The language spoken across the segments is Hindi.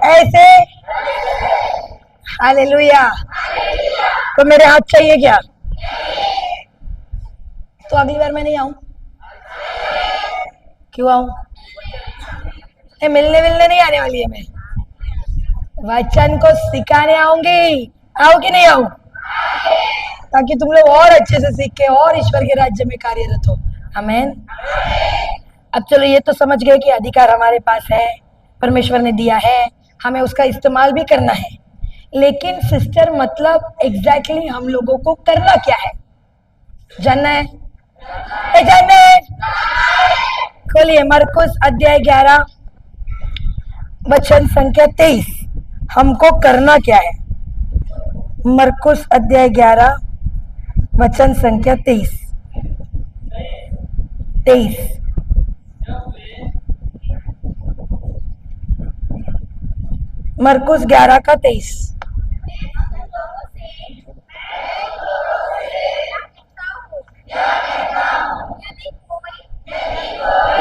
ऐसे। हालेलुया। तो मेरे हाथ चाहिए क्या? तो अगली बार मैं नहीं आऊं? क्यों आऊं? मिलने नहीं आने वाली है मैं, वचन को सिखाने आऊंगी। आओ कि नहीं आऊं? ताकि तुम लोग और अच्छे से सीख के और ईश्वर के राज्य में कार्यरत हो। आमीन। अब चलो ये तो समझ गए कि अधिकार हमारे पास है, परमेश्वर ने दिया है, हमें उसका इस्तेमाल भी करना है। लेकिन सिस्टर मतलब एग्जैक्टली हम लोगों को करना क्या है? जानना है? जानना है? खोलिए मरकुस अध्याय 11 वचन संख्या 23। हमको करना क्या है? मरकुस अध्याय 11 वचन संख्या 23। मरकुस 11 का 23।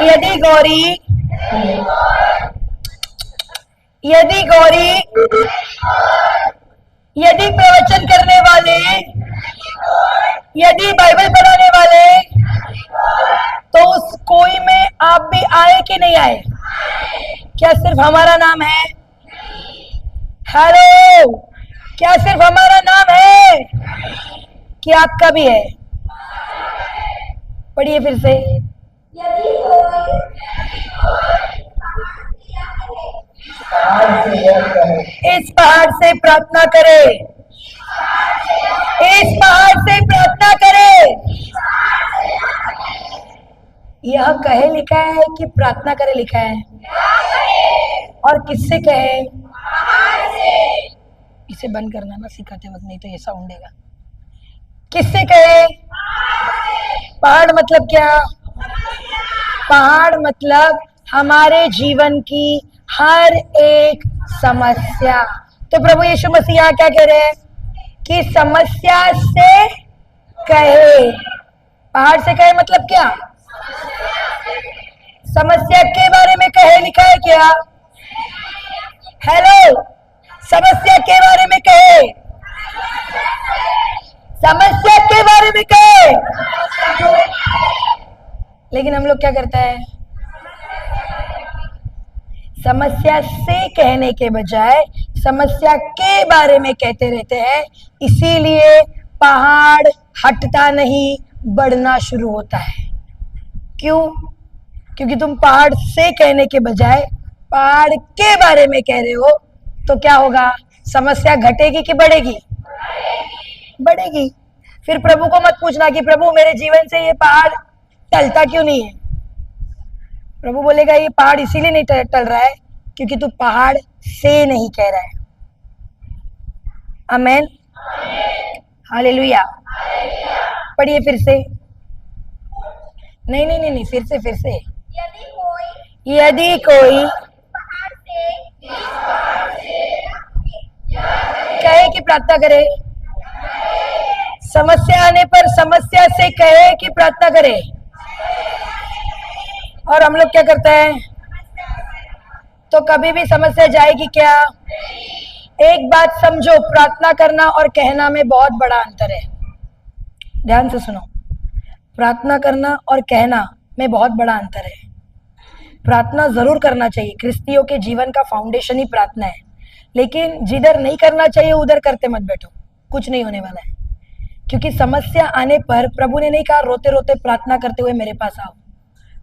यदि गौरी यदि प्रवचन करने वाले, यदि बाइबल पढ़ाने वाले, तो उस कोई में आप भी आए कि नहीं आए? क्या सिर्फ हमारा नाम है? हेलो, क्या सिर्फ हमारा नाम है कि आपका भी है? पढ़िए फिर से। इस पहाड़ से प्रार्थना करे, इस पहाड़ से प्रार्थना करे। यह कहे लिखा है कि प्रार्थना करे लिखा है? और किससे कहे? इसे बंद करना ना सिखाते वक्त, नहीं तो ये साउंड देगा। किससे कहे? पहाड़ मतलब क्या? पहाड़ मतलब हमारे जीवन की हर एक समस्या। तो प्रभु यीशु मसीह क्या कह रहे हैं कि समस्या से कहे। पहाड़ से कहे मतलब क्या? समस्या के बारे में कहे लिखा है क्या? हेलो, समस्या के बारे में कहे, समस्या के बारे में कहे। लेकिन हम लोग क्या करता है? समस्या से कहने के बजाय समस्या के बारे में कहते रहते हैं। इसीलिए पहाड़ हटता नहीं, बढ़ना शुरू होता है। क्यों? क्योंकि तुम पहाड़ से कहने के बजाय पहाड़ के बारे में कह रहे हो। तो क्या होगा? समस्या घटेगी कि बढ़ेगी? बढ़ेगी। फिर प्रभु को मत पूछना कि प्रभु मेरे जीवन से ये पहाड़ टलता क्यों नहीं है। प्रभु बोलेगा ये पहाड़ इसीलिए नहीं टल रहा है क्योंकि तू पहाड़ से नहीं कह रहा है। आमेन, हालेलुया। पढ़िए फिर से। नहीं, फिर से। यदि कोई कहे कि प्रार्थना करे, समस्या आने पर समस्या से कहे कि प्रार्थना करे। और हम लोग क्या करते हैं? तो कभी भी समस्या जाएगी क्या? एक बात समझो, प्रार्थना करना और कहना में बहुत बड़ा अंतर है। ध्यान से सुनो, प्रार्थना करना और कहना में बहुत बड़ा अंतर है। प्रार्थना जरूर करना चाहिए, क्रिस्तियों के जीवन का फाउंडेशन ही प्रार्थना है। लेकिन जिधर नहीं करना चाहिए उधर करते मत बैठो, कुछ नहीं होने वाला है। क्योंकि समस्या आने पर प्रभु ने नहीं कहा रोते रोते प्रार्थना करते हुए मेरे पास आओ।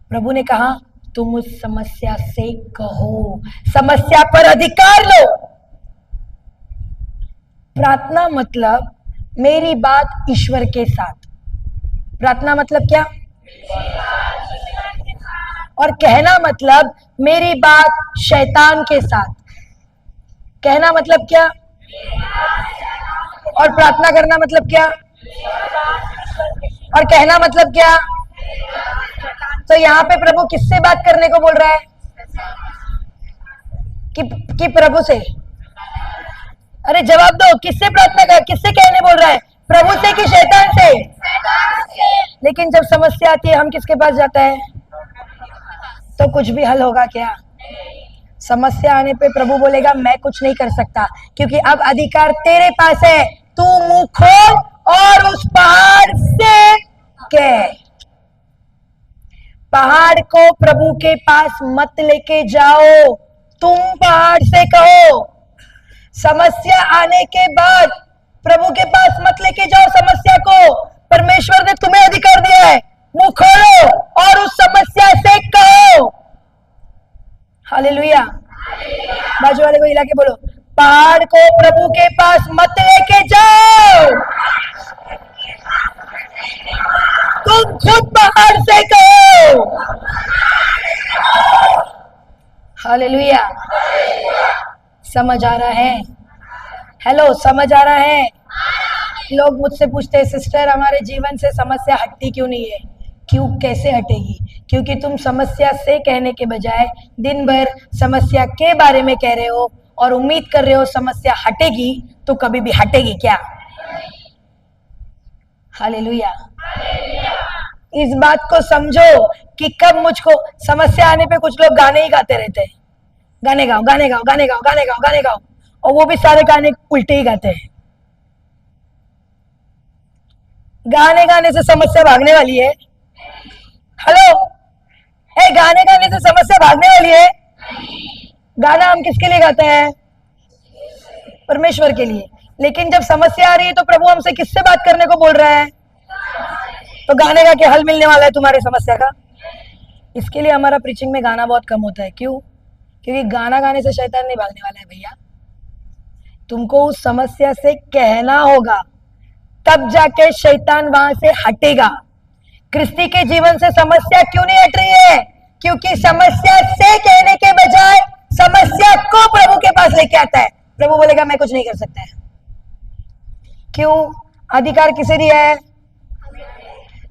प्रभु ने कहा तुम उस समस्या से कहो, समस्या पर अधिकार लो। प्रार्थना मतलब मेरी बात ईश्वर के साथ। प्रार्थना मतलब क्या? और कहना मतलब मेरी बात शैतान के साथ। कहना मतलब क्या? और प्रार्थना करना मतलब क्या? और कहना मतलब क्या? तो यहाँ पे प्रभु किससे बात करने को बोल रहा है? कि प्रभु से। अरे जवाब दो, किससे प्रार्थना कर, किससे कहने बोल रहा है? प्रभु से कि शैतान से? लेकिन जब समस्या आती है हम किसके पास जाता है? तो कुछ भी हल होगा क्या? समस्या आने पे प्रभु बोलेगा मैं कुछ नहीं कर सकता, क्योंकि अब अधिकार तेरे पास है। तू मुंह खोल और उस पहाड़ से कह। पहाड़ को प्रभु के पास मत लेके जाओ, तुम पहाड़ से कहो। समस्या आने के बाद प्रभु के पास मत लेके जाओ समस्या को, परमेश्वर ने तुम्हें अधिकार दिया है। मुंह खोलो और उस समस्या से कहो। हालेलुया। बाजू वाले को हिला के बोलो, पहाड़ को प्रभु के पास मत लेके जाओ, तुम खुद पहाड़ से कहो। हालेलुया। समझ आ रहा है? हेलो, समझ आ रहा है? लोग मुझसे पूछते हैं सिस्टर हमारे जीवन से समस्या हटती क्यों नहीं है? क्यों, कैसे हटेगी? क्योंकि तुम समस्या से कहने के बजाय दिन भर समस्या के बारे में कह रहे हो और उम्मीद कर रहे हो समस्या हटेगी, तो कभी भी हटेगी क्या? हालेलुया। इस बात को समझो कि कब मुझको समस्या आने पे कुछ लोग गाने ही गाते रहते हैं, गाने गाओ गाने गाओ गाने गाओ गाने गाओ गाने गाओ, और वो भी सारे गाने उल्टे ही गाते हैं। गाने गाने से समस्या भागने वाली है? हेलो, गाने गाने से समस्या भागने वाली है? गाना हम किसके लिए गाते हैं? परमेश्वर के लिए। लेकिन जब समस्या आ रही है तो प्रभु हमसे किससे बात करने को बोल रहा है? तो गाने गा के हल मिलने वाला है तुम्हारी समस्या का। इसके लिए हमारा प्रीचिंग में गाना बहुत कम होता है। क्यों? क्योंकि गाना गाने से शैतान नहीं भागने वाला है भैया। तुमको उस समस्या से कहना होगा, तब जाके शैतान वहां से हटेगा। क्रिस्ती के जीवन से समस्या क्यों नहीं हट रही है? क्योंकि समस्या से कहने के बजाय समस्या को प्रभु के पास लेके आता है। प्रभु बोलेगा मैं कुछ नहीं कर सकता है। क्यों? अधिकार किसे दिया है?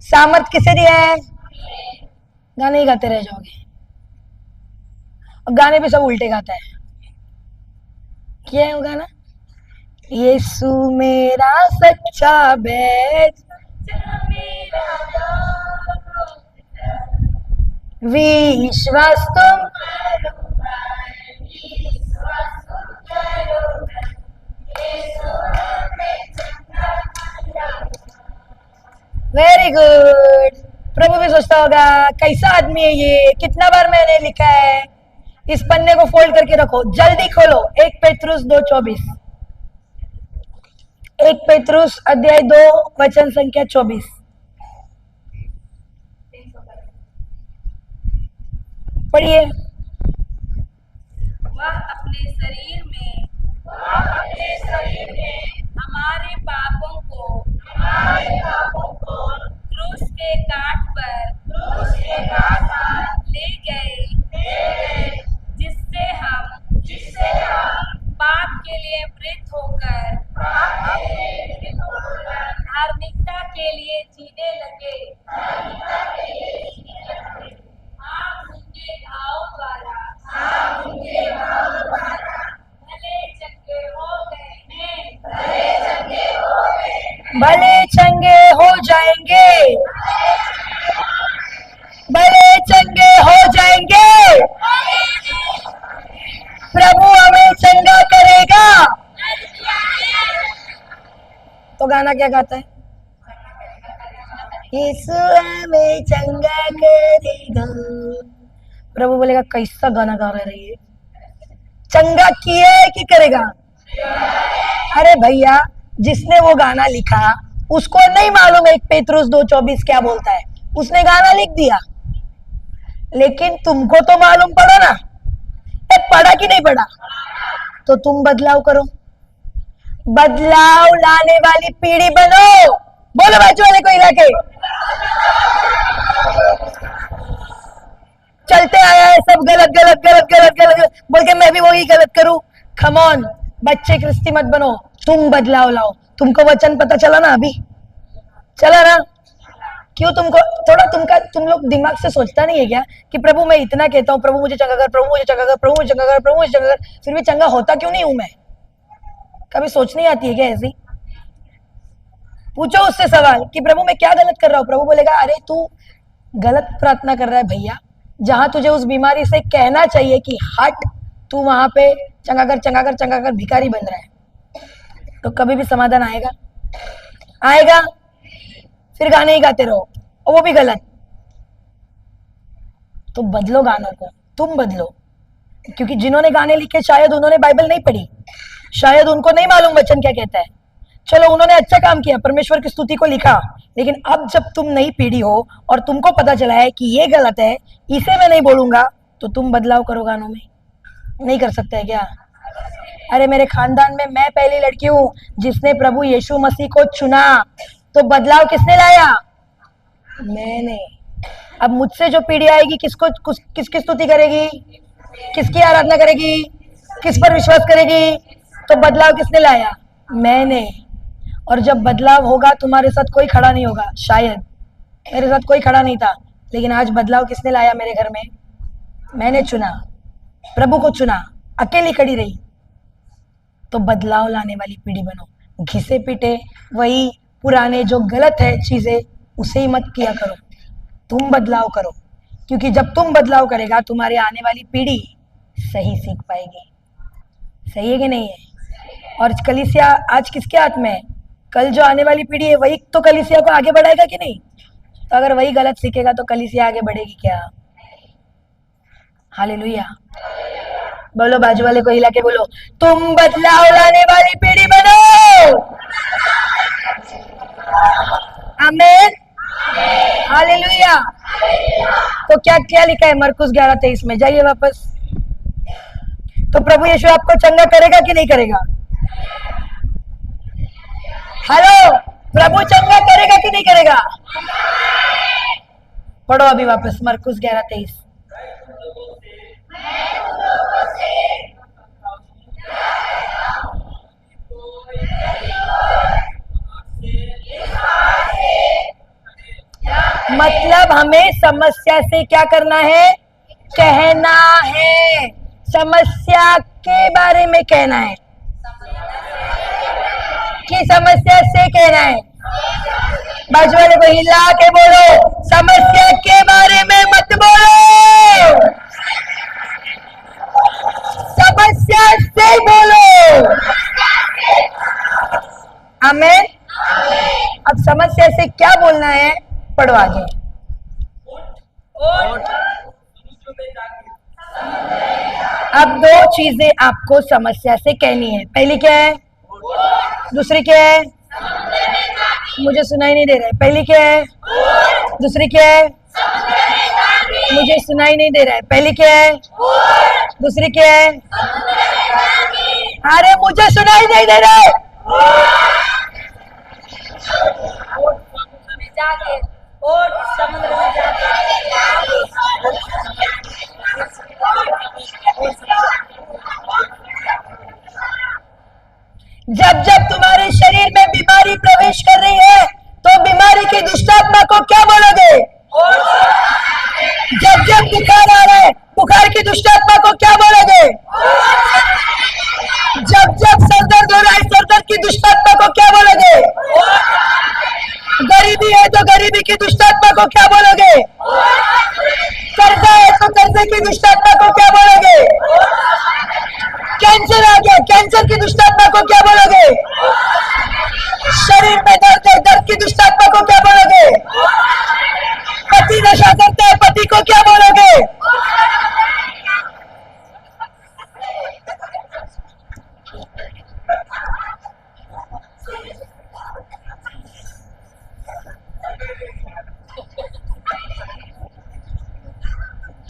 सामर्थ किसे दिया है? गाने ही गाते रह जाओगे, और गाने भी सब उल्टे गाता है। क्या है वो गाना? यीशु मेरा सच्चा बैद, विश्वास तुम, वेरी गुड। प्रभु भी सोचता होगा कैसा आदमी है ये, कितना बार मैंने लिखा है। इस पन्ने को फोल्ड करके रखो, जल्दी खोलो 1 पेत्रुस 2:24। 1 पेत्रुस अध्याय 2 वचन संख्या 24। पढ़िए। वह अपने शरीर में हमारे पापों को क्रूस के काट पर ले गए, जिससे हम पाप के लिए मृत होकर धार्मिकता के लिए जीने लगे। आप उनके घावों द्वारा भले चंगे हो गए हैं। भले चंगे हो जाएंगे, भले चंगे हो जाएंगे। प्रभु हमें चंगा करेगा। तो गाना क्या गाता है? यीशु हमें चंगा करेगा। प्रभु बोलेगा कैसा गाना गा रही है? चंगा किया है कि करेगा? अरे भैया, जिसने वो गाना लिखा उसको नहीं मालूम 1 पेत्रुस 2:24 क्या बोलता है। उसने गाना लिख दिया, लेकिन तुमको तो मालूम पड़ा ना। पढ़ा कि नहीं पढ़ा? तो तुम बदलाव करो, बदलाव लाने वाली पीढ़ी बनो। बोलो बाजू वाले को हिला के, चलते आया है सब गलत गलत गलत गलत गलत बोल के मैं भी वही गलत करूं। कम ऑन, बच्चे क्रिस्ती मत बनो, तुम बदलाव लाओ। तुमको वचन पता चला ना? अभी चला ना? क्यों तुमको थोड़ा तुम लोग दिमाग से सोचता नहीं है क्या कि प्रभु मैं इतना कहता हूँ, प्रभु मुझे चंगा कर, प्रभु मुझे चंगा कर, प्रभु मुझे चंगा कर, प्रभु मुझे चंगा कर, फिर भी चंगा होता क्यों नहीं हूं मैं? कभी सोच नहीं आती है क्या ऐसी? पूछो उससे सवाल कि प्रभु मैं क्या गलत कर रहा हूं। प्रभु बोलेगा अरे तू गलत प्रार्थना कर रहा है भैया। जहां तुझे उस बीमारी से कहना चाहिए कि हट, तू वहां पे चंगा कर भिखारी बन रहा है, तो कभी भी समाधान आएगा? आएगा? फिर गाने ही गाते रहो और वो भी गलत। तो बदलो गानों को, तुम बदलो, क्योंकि जिन्होंने गाने लिखे शायद उन्होंने बाइबल नहीं पढ़ी, शायद उनको नहीं मालूम वचन क्या कहता है। चलो उन्होंने अच्छा काम किया, परमेश्वर की स्तुति को लिखा, लेकिन अब जब तुम नई पीढ़ी हो और तुमको पता चला है कि ये गलत है, इसे मैं नहीं बोलूंगा, तो तुम बदलाव करो गानों में। नहीं कर सकते है क्या? अरे मेरे खानदान में मैं पहली लड़की हूं जिसने प्रभु यीशु मसीह को चुना, तो बदलाव किसने लाया? मैंने। अब मुझसे जो पीढ़ी आएगी किसकी स्तुति करेगी, किसकी आराधना करेगी, किस पर विश्वास करेगी? तो बदलाव किसने लाया? मैंने। और जब बदलाव होगा तुम्हारे साथ कोई खड़ा नहीं होगा, शायद मेरे साथ कोई खड़ा नहीं था, लेकिन आज बदलाव किसने लाया मेरे घर में? मैंने चुना, प्रभु को चुना, अकेली खड़ी रही। तो बदलाव लाने वाली पीढ़ी बनो। घिसे पीटे वही पुराने जो गलत है चीजें, उसे ही मत किया करो, तुम बदलाव करो, क्योंकि जब तुम बदलाव करेगा तुम्हारी आने वाली पीढ़ी सही सीख पाएगी। सही है कि नहीं है? और कलीसिया आज किसके हाथ में है? कल जो आने वाली पीढ़ी है वही तो कलीसिया को आगे बढ़ाएगा कि नहीं? तो अगर वही गलत सीखेगा तो कलीसिया आगे बढ़ेगी क्या? हालेलुया। बोलो, बाजू वाले को हिला के बोलो, तुम बदलाव लाने वाली पीढ़ी बनो। आमीन, हालेलुया। तो क्या क्या लिखा है मरकुस 11:23 में? जाइए वापस। तो प्रभु यीशु आपको चंगा करेगा कि नहीं करेगा? हेलो, प्रभु चंगा करेगा कि नहीं करेगा? पढ़ो अभी वापस मरकुस 11:23। मतलब हमें समस्या से क्या करना है? कहना है। समस्या के बारे में कहना है कि समस्या से कहना है? बाजू वाले को हिला के बोलो, समस्या के बारे में मत बोलो, समस्या से बोलो। आमीन। अब समस्या से क्या बोलना है? पढ़ो आगे। अब दो चीजें आपको समस्या से कहनी है। पहली क्या है? दूसरी क्या है? मुझे सुनाई नहीं दे रहा है। पहली क्या है? दूसरी क्या है? मुझे सुनाई नहीं दे रहा है। पहली क्या है? दूसरी क्या है? अरे मुझे सुनाई नहीं दे रहा है। समुद्र में जब जब तुम्हारे शरीर में बीमारी प्रवेश कर रही है तो बीमारी की दुष्टात्मा को क्या बोलोगे? जब जब बुखार आ रहा है, बुखार की दुष्टात्मा को क्या बोलोगे? जब जब सर दर्द हो रहा है, सर दर्द की दुष्टात्मा को क्या बोलोगे? गरीबी है तो गरीबी की दुष्टात्मा को क्या बोलोगे? कर्जा है तो कर्जे की दुष्टात्मा को क्या बोलोगे? कैंसर आ गया, कैंसर की दुष्टात्मा को क्या बोलोगे? शरीर में दर्द है, दर्द की दुष्टात्मा को क्या बोलोगे? पति नशा करता है, पति को क्या बोलोगे?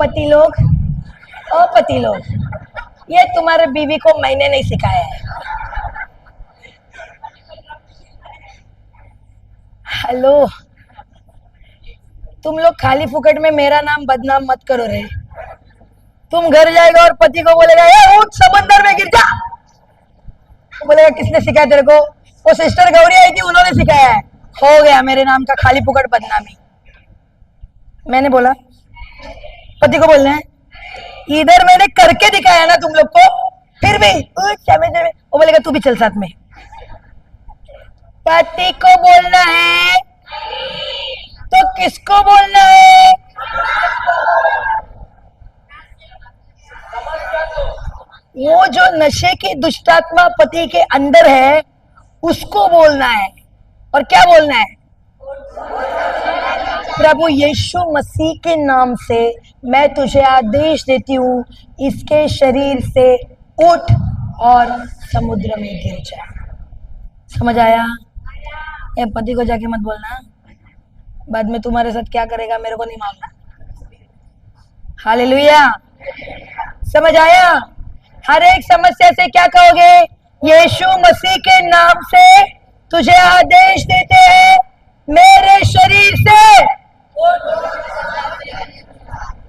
पति लोग, ओ पति लोग, ये तुम्हारे बीवी को मैंने नहीं सिखाया है। हेलो, तुम लोग खाली फुकट में मेरा नाम बदनाम मत करो रे। तुम घर जाएगा और पति को बोलेगा, ए उठ समंदर में गिर जा। बोलेगा किसने सिखाया तेरे को? वो सिस्टर गौरी आई थी, उन्होंने सिखाया है। हो गया मेरे नाम का खाली फुकट बदनामी। मैंने बोला? पति को बोलना है? इधर मैंने करके दिखाया ना तुम लोग को, फिर भी वो बोलेगा तू भी चल साथ में। पति को बोलना है तो किसको बोलना है? वो जो नशे की दुष्टात्मा पति के अंदर है उसको बोलना है। और क्या बोलना है? प्रभु यीशु मसीह के नाम से मैं तुझे आदेश देती हूँ, इसके शरीर से उठ और समुद्र में गिर जा। समझ आया? ये पति को जाके मत बोलना, बाद में तुम्हारे साथ क्या करेगा मेरे को नहीं मालूम। हालेलुया। समझ आया? हर एक समस्या से क्या कहोगे? यीशु मसीह के नाम से तुझे आदेश देते हैं, मेरे शरीर से।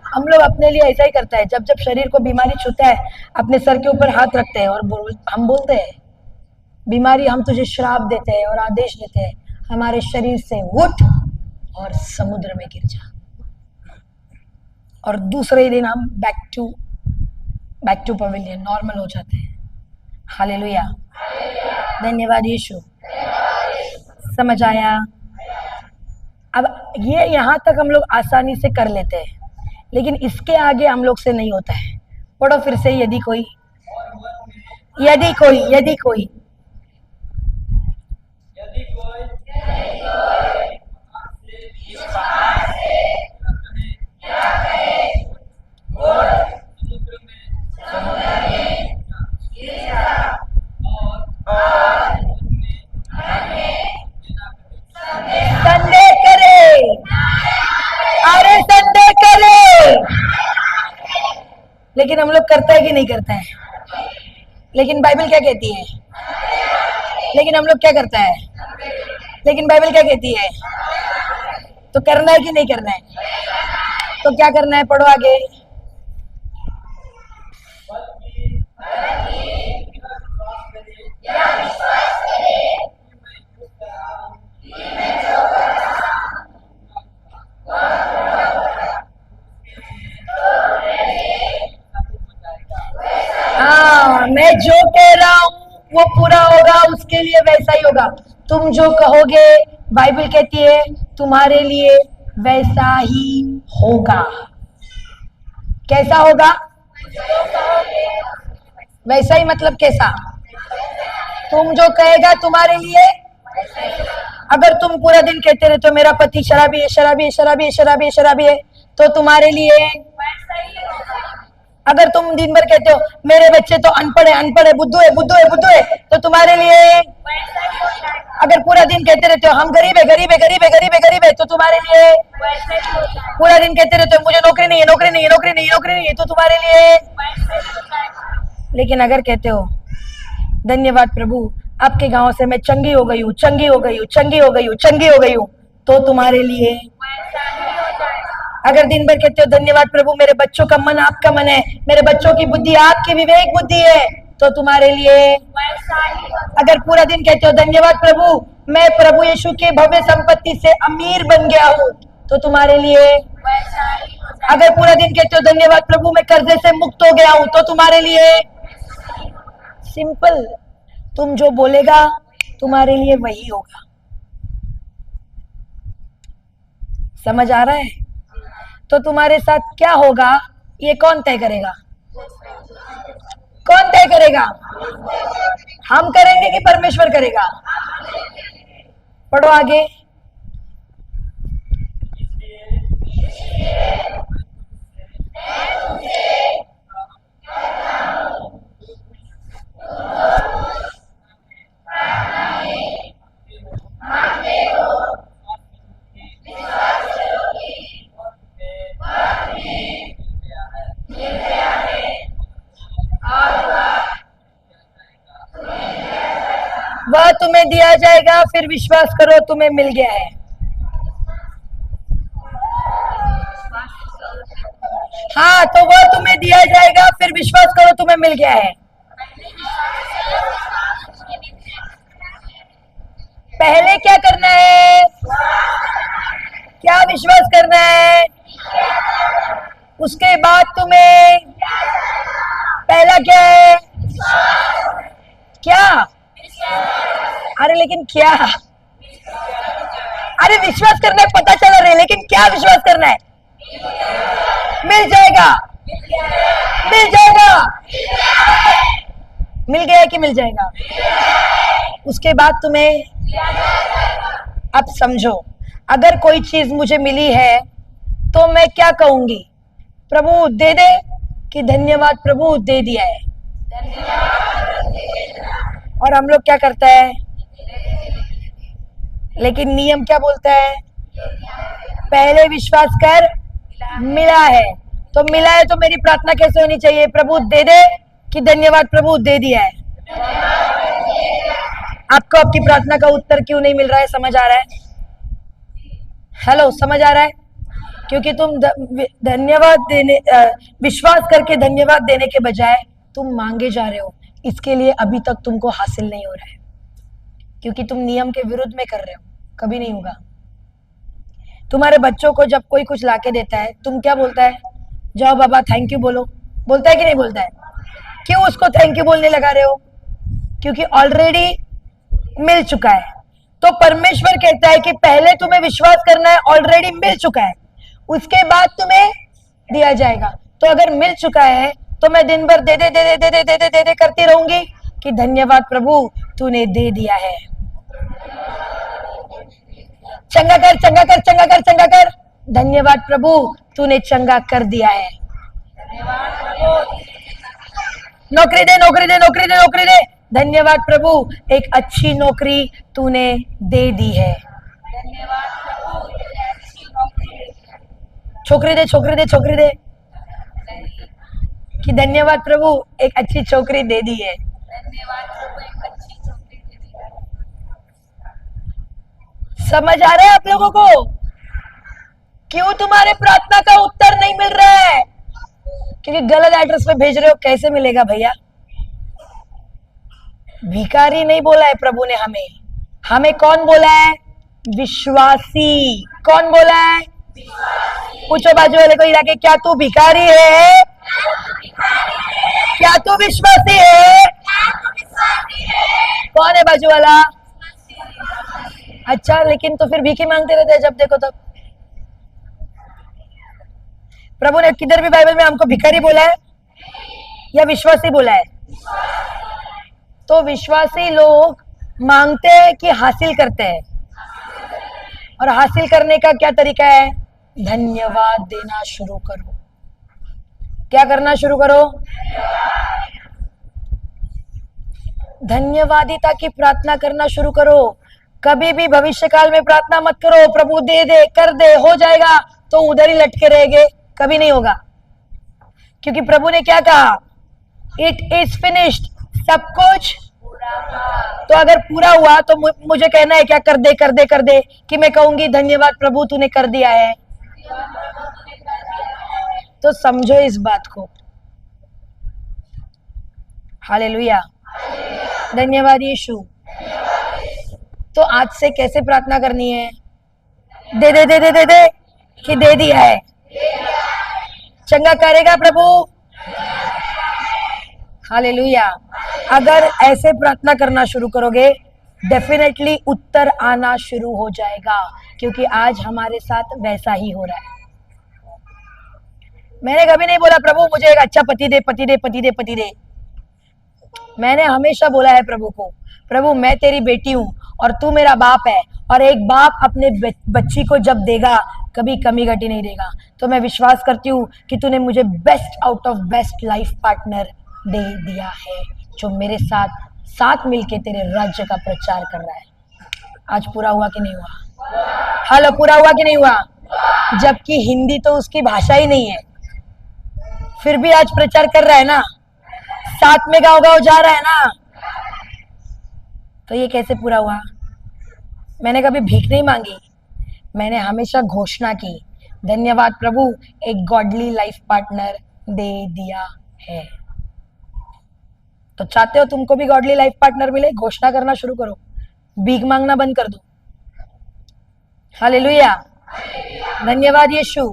हम लोग अपने लिए ऐसा ही करता है, जब जब शरीर को बीमारी छूता है अपने सर के ऊपर हाथ रखते हैं और हम बोलते हैं बीमारी, हम तुझे श्राप देते हैं और आदेश देते हैं हमारे शरीर से उठ और समुद्र में गिर जा। और दूसरे ही दिन हम बैक टू पवेलियन, नॉर्मल हो जाते हैं। हालेलुया। धन्यवाद यीशु। समझ आया? अब ये यहाँ तक हम लोग आसानी से कर लेते हैं, लेकिन इसके आगे हम लोग से नहीं होता है। पढ़ो फिर से, यदि कोई संदेह करे, अरे संदेह करे। लेकिन हम लोग करता है कि नहीं करता है? लेकिन बाइबल क्या कहती है? लेकिन हम लोग क्या करता है? लेकिन बाइबल क्या कहती है? तो करना है कि नहीं करना है? तो क्या करना है? पढ़ो आगे। हाँ, मैं जो कह रहा हूँ वो पूरा होगा, उसके लिए वैसा ही होगा। तुम जो कहोगे, बाइबल कहती है तुम्हारे लिए वैसा ही होगा। कैसा होगा? वैसा ही मतलब कैसा? तुम जो कहेगा तुम्हारे लिए, अगर तुम पूरा दिन कहते रहते हो मेरा पति शराबी है, शराबी है, शराबी है, शराबी है, शराबी है, तो तुम्हारे लिए अगर तुम दिन भर कहते हो मेरे बच्चे तो अनपढ़ है, अनपढ़ है, बुद्धू है, बुद्धू है, बुद्धू है, तो तुम्हारे लिए अगर पूरा दिन कहते रहते हो हम गरीब है, गरीब है, गरीब है, गरीब है, गरीब है, तो तुम्हारे लिए पूरा दिन कहते रहते हो मुझे नौकरी नहीं है, नौकरी नहीं है, नौकरी नहीं है, नौकरी नहीं है, तो तुम्हारे लिए। लेकिन अगर कहते हो धन्यवाद प्रभु आपके गांव से मैं चंगी हो गई हूँ, चंगी हो गई हूँ, चंगी हो गई हूँ, चंगी हो गई हूँ, तो तुम्हारे लिए। अगर दिन भर कहते हो धन्यवाद प्रभु मेरे बच्चों का मन आपका मन है, मेरे बच्चों की बुद्धि आपकी विवेक बुद्धि है, तो तुम्हारे लिए। अगर पूरा दिन कहते हो धन्यवाद प्रभु मैं प्रभु यीशु के भव्य संपत्ति से अमीर बन गया हूँ, तो तुम्हारे लिए। अगर पूरा दिन कहते हो धन्यवाद प्रभु मैं कर्जे से मुक्त हो गया हूँ, तो तुम्हारे लिए। सिंपल, तुम जो बोलेगा तुम्हारे लिए वही होगा। समझ आ रहा है? तो तुम्हारे साथ क्या होगा ये कौन तय करेगा? कौन तय करेगा? हम करेंगे कि परमेश्वर करेगा? पढ़ो आगे। वह तुम्हें दिया जाएगा, फिर विश्वास करो तुम्हें मिल गया है। हाँ, तो वह तुम्हें दिया जाएगा, फिर विश्वास करो तुम्हें मिल गया है। पहले क्या करना है? क्या विश्वास करना है? उसके बाद तुम्हें पहला क्या है? क्या? अरे लेकिन क्या? अरे विश्वास करना है पता चल रहा है, लेकिन क्या विश्वास करना है? मिल जाएगा। मिल जाएगा। मिल गया कि मिल जाएगा? उसके बाद तुम्हें अब समझो, अगर कोई चीज मुझे मिली है तो मैं क्या कहूंगी? प्रभु दे दे कि धन्यवाद प्रभु दे दिया है? और हम लोग क्या करता है? लेकिन नियम क्या बोलता है? पहले विश्वास कर, मिला है तो मिला है। तो मेरी प्रार्थना कैसे होनी चाहिए? प्रभु दे दे कि धन्यवाद प्रभु दे दिया है? आपको आपकी प्रार्थना का उत्तर क्यों नहीं मिल रहा है? समझ आ रहा है? हेलो, समझ आ रहा है? क्योंकि तुम धन्यवाद देने विश्वास करके धन्यवाद देने के बजाय तुम मांगे जा रहे हो। इसके लिए अभी तक तुमको हासिल नहीं हो रहा है, क्योंकि तुम नियम के विरुद्ध में कर रहे हो। कभी नहीं होगा। तुम्हारे बच्चों को जब कोई कुछ लाके देता है, तुम क्या बोलता है? जाओ बाबा थैंक यू बोलो। बोलता है कि नहीं बोलता है? क्यों उसको थैंक यू बोलने लगा रहे हो? क्योंकि ऑलरेडी मिल चुका है। तो परमेश्वर कहता है कि पहले तुम्हें विश्वास करना है, ऑलरेडी मिल चुका है, उसके बाद तुम्हें दिया जाएगा। तो अगर मिल चुका है तो मैं दिन भर दे दे दे दे दे दे दे दे दे दे करती रहूंगी कि धन्यवाद प्रभु तूने दे दिया है। चंगा कर, चंगा कर, चंगा कर, चंगा कर। धन्यवाद प्रभु तूने चंगा कर दिया है। नौकरी दे, नौकरी दे, नौकरी दे, नौकरी दे। धन्यवाद प्रभु एक अच्छी नौकरी तूने दे दी है। छोकरी दे, छोकरी दे, छोकरी दे कि धन्यवाद प्रभु एक अच्छी छोकरी दे दी है। समझ आ रहा है आप लोगों को? क्यों तुम्हारे प्रार्थना का उत्तर नहीं मिल रहा है? क्योंकि गलत एड्रेस पे भेज रहे हो। कैसे मिलेगा भैया? भिखारी नहीं बोला है प्रभु ने हमें। हमें कौन बोला है? विश्वासी। कौन बोला है? पूछो बाजू वाले को, इलाके, क्या तू भिखारी है? क्या तू विश्वासी है? कौन है बाजू वाला? अच्छा, लेकिन तो फिर भीख मांगते रहते हैं जब देखो तब। प्रभु ने किधर भी बाइबल में हमको भिखारी बोला है या विश्वासी बोला है? तो विश्वासी लोग मांगते हैं कि हासिल करते हैं? और हासिल करने का क्या तरीका है? धन्यवाद देना शुरू करो। क्या करना शुरू करो? धन्यवादिता की प्रार्थना करना शुरू करो। कभी भी भविष्य काल में प्रार्थना मत करो प्रभु दे दे, कर दे, हो जाएगा, तो उधर ही लटके रहेंगे। कभी नहीं होगा। क्योंकि प्रभु ने क्या कहा? It is finished. सब कुछ तो अगर पूरा हुआ तो मुझे कहना है क्या? कर दे, कर दे, कर दे। कि मैं कहूंगी धन्यवाद प्रभु तूने कर दिया है? तो समझो इस बात को। हालेलुया, धन्यवाद यीशु। तो आज से कैसे प्रार्थना करनी है? दे दे दे दे दे दे कि दे दिया है? चंगा करेगा प्रभु। हालेलुया। अगर ऐसे प्रार्थना करना शुरू करोगे, डेफिनेटली उत्तर आना शुरू हो जाएगा, क्योंकि आज हमारे साथ वैसा ही हो रहा है। मैंने कभी नहीं बोला प्रभु मुझे एक अच्छा पति दे, पति दे, पति दे, पति दे। मैंने हमेशा बोला है प्रभु को, प्रभु मैं तेरी बेटी हूं और तू मेरा बाप है, और एक बाप अपने बच्ची को जब देगा कभी कमी घटी नहीं देगा। तो मैं विश्वास करती हूँ कि तूने मुझे best out of best life partner दे दिया है, जो मेरे साथ मिलके तेरे राज्य का प्रचार कर रहा है। आज पूरा हुआ कि नहीं हुआ? हेलो, पूरा हुआ कि नहीं हुआ? जबकि हिंदी तो उसकी भाषा ही नहीं है, फिर भी आज प्रचार कर रहा है ना, साथ में गाँव जा रहा है ना। तो ये कैसे पूरा हुआ? मैंने कभी भीख नहीं मांगी, मैंने हमेशा घोषणा की, धन्यवाद प्रभु एक गॉडली लाइफ पार्टनर दे दिया है। तो चाहते हो तुमको भी गॉडली लाइफ पार्टनर मिले? घोषणा करना शुरू करो, भीख मांगना बंद कर दो। हालेलुया, धन्यवाद यीशु।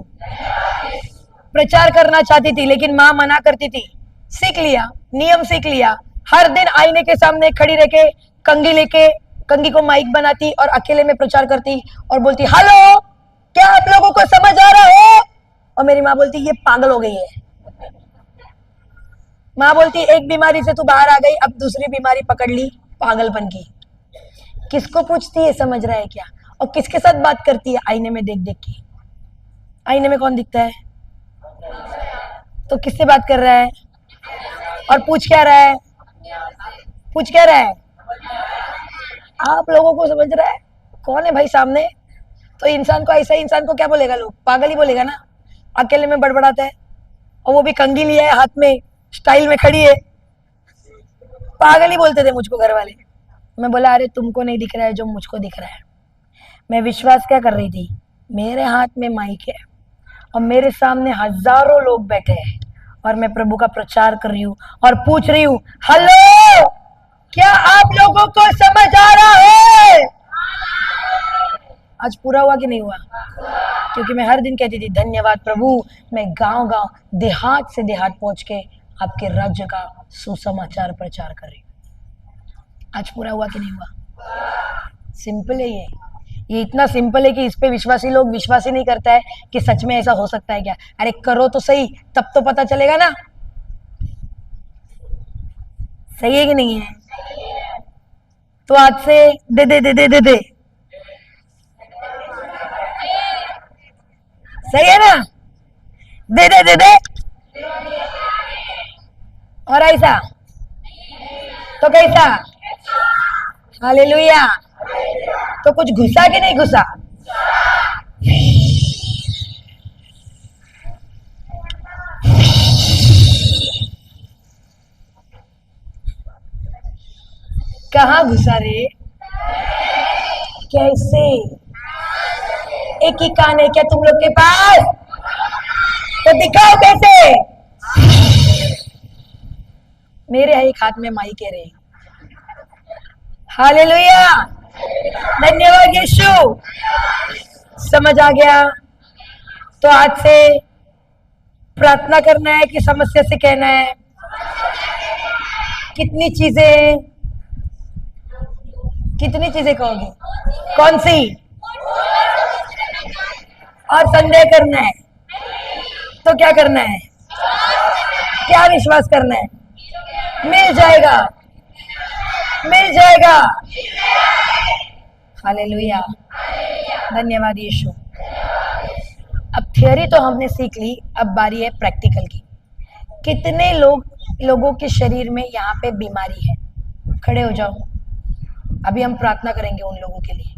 प्रचार करना चाहती थी लेकिन माँ मना करती थी, सीख लिया, नियम सीख लिया। हर दिन आईने के सामने खड़ी रह के कंघी लेके, कंघी को माइक बनाती और अकेले में प्रचार करती और बोलती, हेलो क्या आप लोगों को समझ आ रहा है? और मेरी माँ बोलती, ये पागल हो गई है। माँ बोलती एक बीमारी से तू बाहर आ गई, अब दूसरी बीमारी पकड़ ली, पागलपन की। किसको पूछती है, समझ रहा है क्या? और किसके साथ बात करती है? आईने में देख देख के। आईने में कौन दिखता है? तो किससे बात कर रहा है? और पूछ क्या रहा है? पूछ क्या रहा है? आप लोगों को समझ रहा है कौन है भाई सामने? तो इंसान को, ऐसा इंसान को क्या बोलेगा लोग? पागल ही बोलेगा ना। अकेले में बड़बड़ाता है, और वो भी कंघी लिया है हाथ में, स्टाइल में खड़ी है। पागल ही बोलते थे मुझको घर वाले। मैं बोला अरे तुमको नहीं दिख रहा है जो मुझको दिख रहा है। मैं विश्वास क्या कर रही थी, मेरे हाथ में माइक है और मेरे सामने हजारों लोग बैठे हैं और मैं प्रभु का प्रचार कर रही हूँ और पूछ रही हूँ, हेलो, क्या आप लोगों को समझ आ रहा है? आज पूरा हुआ कि नहीं हुआ? क्योंकि मैं हर दिन कहती थी धन्यवाद प्रभु, मैं गांव गांव, देहात से देहात पहुंच के आपके राज्य का सुसमाचार प्रचार कर रही हूँ। आज पूरा हुआ कि नहीं हुआ? सिंपल है ये इतना सिंपल है कि इस पे विश्वासी लोग विश्वास ही नहीं करता है कि सच में ऐसा हो सकता है क्या। अरे करो तो सही, तब तो पता चलेगा ना। सही है कि नहीं है? तो आज से दे दे दे दे दे दे, सही है ना? दे दे दे दे। और ऐसा तो कैसा? हालेलुया। तो कुछ घुसा कि नहीं घुसा? कहाँ घुसा रे? कैसे? एक ही कान है क्या तुम लोग के पास? तो दिखाओ कैसे। मेरे एक हाथ में माइक है रे। हालेलुया, धन्यवाद यीशु। समझ आ गया? तो आज से प्रार्थना करना है कि समस्या से कहना है? कितनी चीजें कहोगे? कौन सी? और संदेह करना है तो क्या करना है? क्या विश्वास करना है? मिल जाएगा, मिल जाएगा। हालेलुया, धन्यवाद यीशु। अब थियोरी तो हमने सीख ली, अब बारी है प्रैक्टिकल की। कितने लोगों के शरीर में यहाँ पे बीमारी है? खड़े हो जाओ, अभी हम प्रार्थना करेंगे उन लोगों के लिए।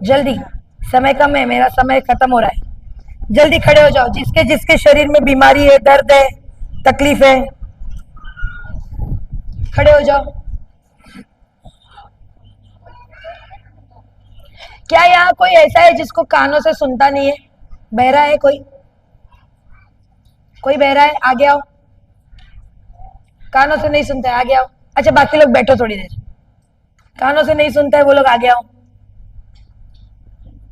जल्दी, समय कम है, मेरा समय खत्म हो रहा है। जल्दी खड़े हो जाओ, जिसके जिसके शरीर में बीमारी है, दर्द है, तकलीफ है, खड़े हो जाओ। क्या यहाँ कोई ऐसा है जिसको कानों से सुनता नहीं है? बहरा है कोई? कोई बहरा है? आगे आओ। कानों से नहीं सुनता है, आगे आओ। अच्छा, बाकी लोग बैठो थोड़ी देर। कानों से नहीं सुनता है वो लोग आगे आओ।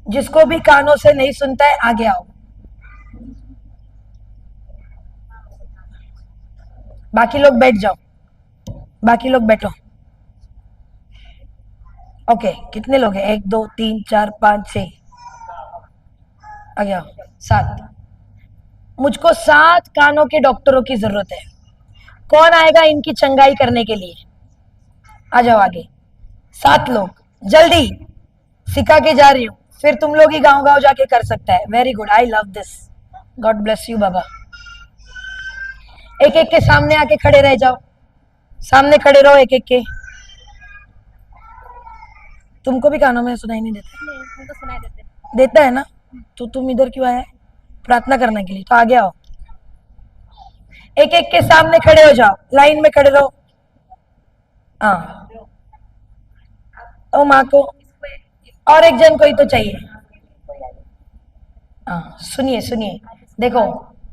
जिसको भी कानों से नहीं सुनता है आगे आओ। बाकी लोग बैठ जाओ, बाकी लोग बैठो। ओके, कितने लोग हैं? 1 2 3 4 5 6, आगे आओ। 7। मुझको 7 कानों के डॉक्टरों की जरूरत है। कौन आएगा इनकी चंगाई करने के लिए? आ जाओ आगे। 7 लोग, जल्दी। सिखा के जा रही हूँ, फिर तुम लोग ही गांव गांव जाके कर सकता है। Very good, I love this. God bless you बाबा। एक एक के सामने आके खड़े रह जाओ, सामने खड़े रहो एक एक के। तुमको भी कानों में सुनाई नहीं देता? तो सुनाई देता है ना? तो तुम इधर क्यों आए? प्रार्थना करने के लिए। तो आगे आओ, एक एक के सामने खड़े हो जाओ, लाइन में खड़े रहो। हाँ, ओ माँ को और एक जन कोई तो चाहिए। हाँ, सुनिए सुनिए, देखो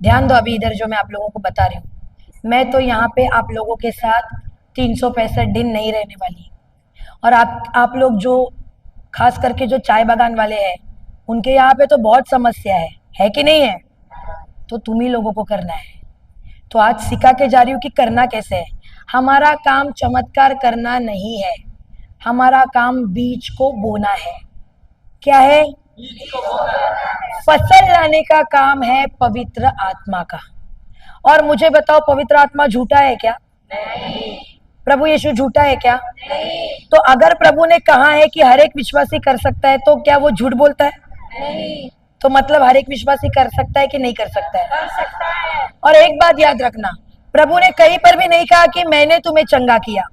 ध्यान दो अभी इधर जो मैं आप लोगों को बता रही हूँ। मैं तो यहाँ पे आप लोगों के साथ 365 दिन नहीं रहने वाली। और आप लोग जो खास करके जो चाय बागान वाले हैं, उनके यहाँ पे तो बहुत समस्या है कि नहीं है? तो तुम ही लोगों को करना है। तो आज सिखा के जा रही हूँ कि करना कैसे है। हमारा काम चमत्कार करना नहीं है, हमारा काम बीज को बोना है। क्या है? फसल लाने का काम है पवित्र आत्मा का। और मुझे बताओ, पवित्र आत्मा झूठा है क्या? प्रभु यीशु झूठा है क्या? तो अगर प्रभु ने कहा है कि हर एक विश्वासी कर सकता है, तो क्या वो झूठ बोलता है? तो मतलब हर एक विश्वासी कर सकता है कि नहीं कर सकता है? कर सकता है। और एक बात याद रखना, प्रभु ने कहीं पर भी नहीं कहा कि मैंने तुम्हें चंगा किया।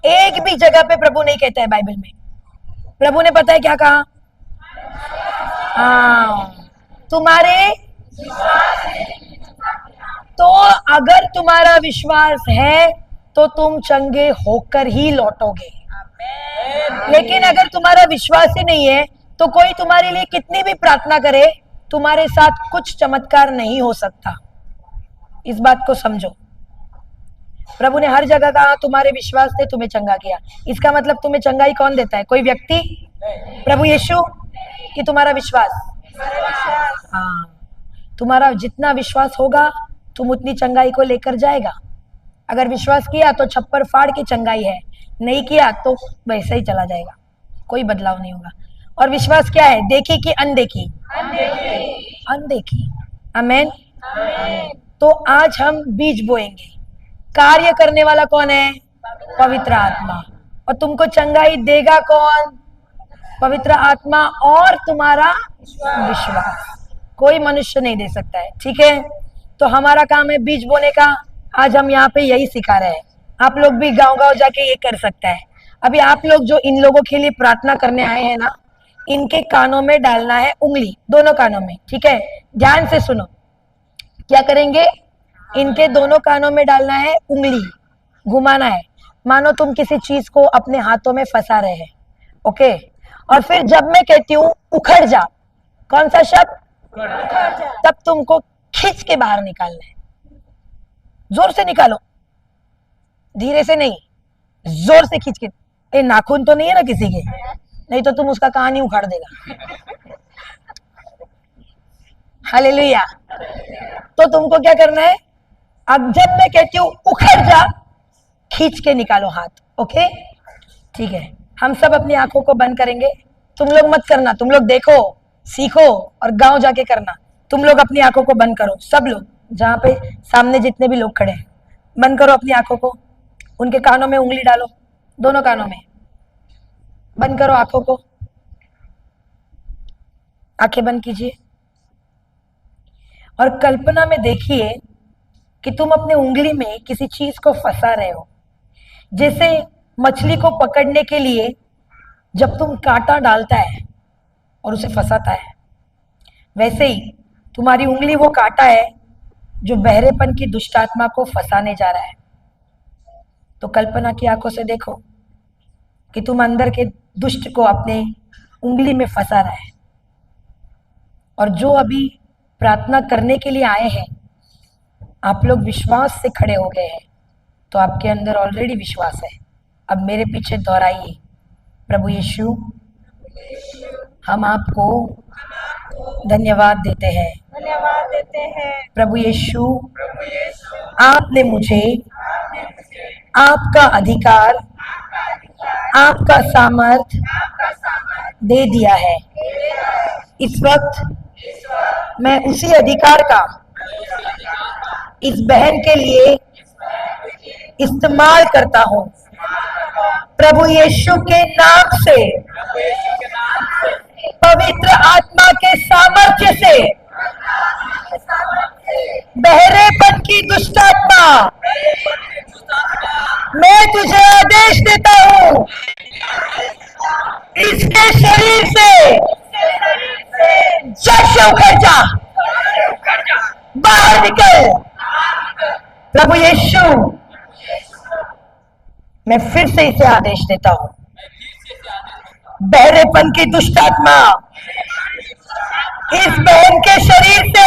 एक भी जगह पे प्रभु नहीं कहता है बाइबल में। प्रभु ने पता है क्या कहा? हाँ, तुम्हारे तो अगर तुम्हारा विश्वास है तो तुम चंगे होकर ही लौटोगे। लेकिन अगर तुम्हारा विश्वास ही नहीं है तो कोई तुम्हारे लिए कितनी भी प्रार्थना करे, तुम्हारे साथ कुछ चमत्कार नहीं हो सकता। इस बात को समझो। प्रभु ने हर जगह कहा तुम्हारे विश्वास ने तुम्हें चंगा किया। इसका मतलब तुम्हें चंगाई कौन देता है? कोई व्यक्ति? प्रभु यीशु? कि तुम्हारा विश्वास? हाँ, तुम्हारा जितना विश्वास होगा तुम उतनी चंगाई को लेकर जाएगा। अगर विश्वास किया तो छप्पर फाड़ की चंगाई है, नहीं किया तो वैसे ही चला जाएगा, कोई बदलाव नहीं होगा। और विश्वास क्या है? देखी कि अनदेखी? अनदेखी। आमेन। तो आज हम बीज बोएंगे। कार्य करने वाला कौन है? पवित्र आत्मा। और तुमको चंगाई देगा कौन? पवित्र आत्मा और तुम्हारा विश्वास। कोई मनुष्य नहीं दे सकता है। ठीक है, तो हमारा काम है बीज बोने का। आज हम यहाँ पे यही सिखा रहे हैं। आप लोग भी गांव-गांव जाके ये कर सकता है। अभी आप लोग जो इन लोगों के लिए प्रार्थना करने आए हैं ना, इनके कानों में डालना है उंगली, दोनों कानों में। ठीक है, ध्यान से सुनो। क्या करेंगे? इनके दोनों कानों में डालना है उंगली, घुमाना है, मानो तुम किसी चीज को अपने हाथों में फंसा रहे हैं। ओके, और फिर जब मैं कहती हूँ उखड़ जा, कौन सा शब्द? तब तुमको खींच के बाहर निकालना है। जोर से निकालो, धीरे से नहीं, जोर से खींच के। ए, नाखून तो नहीं है ना किसी के? नहीं तो तुम उसका कान ही उखाड़ देगा। हालेलुया। तो तुमको क्या करना है? अब जब मैं कहती हूँ उखड़ जा, खींच के निकालो हाथ। ओके, ठीक है। हम सब अपनी आंखों को बंद करेंगे। तुम लोग मत करना, तुम लोग देखो, सीखो और गांव जाके करना। तुम लोग अपनी आंखों को बंद करो, सब लोग, जहां पे सामने जितने भी लोग खड़े हैं, बंद करो अपनी आंखों को। उनके कानों में उंगली डालो, दोनों कानों में। बंद करो आंखों को, आंखें बंद कीजिए और कल्पना में देखिए कि तुम अपने उंगली में किसी चीज को फंसा रहे हो। जैसे मछली को पकड़ने के लिए जब तुम कांटा डालता है और उसे फंसाता है, वैसे ही तुम्हारी उंगली वो कांटा है जो बहरेपन की दुष्ट आत्मा को फंसाने जा रहा है। तो कल्पना की आंखों से देखो कि तुम अंदर के दुष्ट को अपने उंगली में फंसा रहा है। और जो अभी प्रार्थना करने के लिए आए हैं, आप लोग विश्वास से खड़े हो गए हैं, तो आपके अंदर ऑलरेडी विश्वास है। अब मेरे पीछे दोहराइए, प्रभु यीशु, हम आपको धन्यवाद देते हैं। धन्यवाद देते हैं। प्रभु यीशु, आपने मुझे आपका अधिकार, आपका सामर्थ दे दिया है। इस वक्त मैं उसी अधिकार का इस बहन के लिए इस्तेमाल करता हूँ। प्रभु यीशु के नाम से, पवित्र आत्मा के सामर्थ्य से, बहरेपन की दुष्ट आत्मा, मैं तुझे आदेश देता हूँ, इसके शरीर से जड़ से उखड़ जा, बाहर निकल। प्रभु यीशु, मैं फिर से इसे आदेश देता हूँ, बहरेपन की दुष्ट आत्मा इस बहन के शरीर से,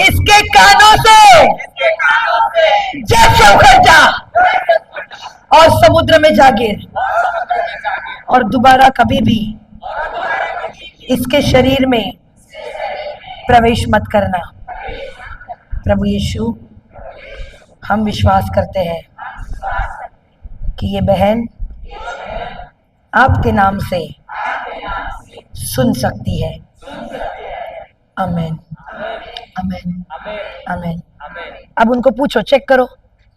इसके कानों से जड़ से उखड़ जा और समुद्र में जा गिर, और दोबारा कभी भी इसके शरीर में प्रवेश मत करना। प्रभु यीशु, हम विश्वास करते हैं कि ये बहन आपके नाम से सुन सकती है। आमीन, आमीन, आमीन। अब उनको पूछो, चेक करो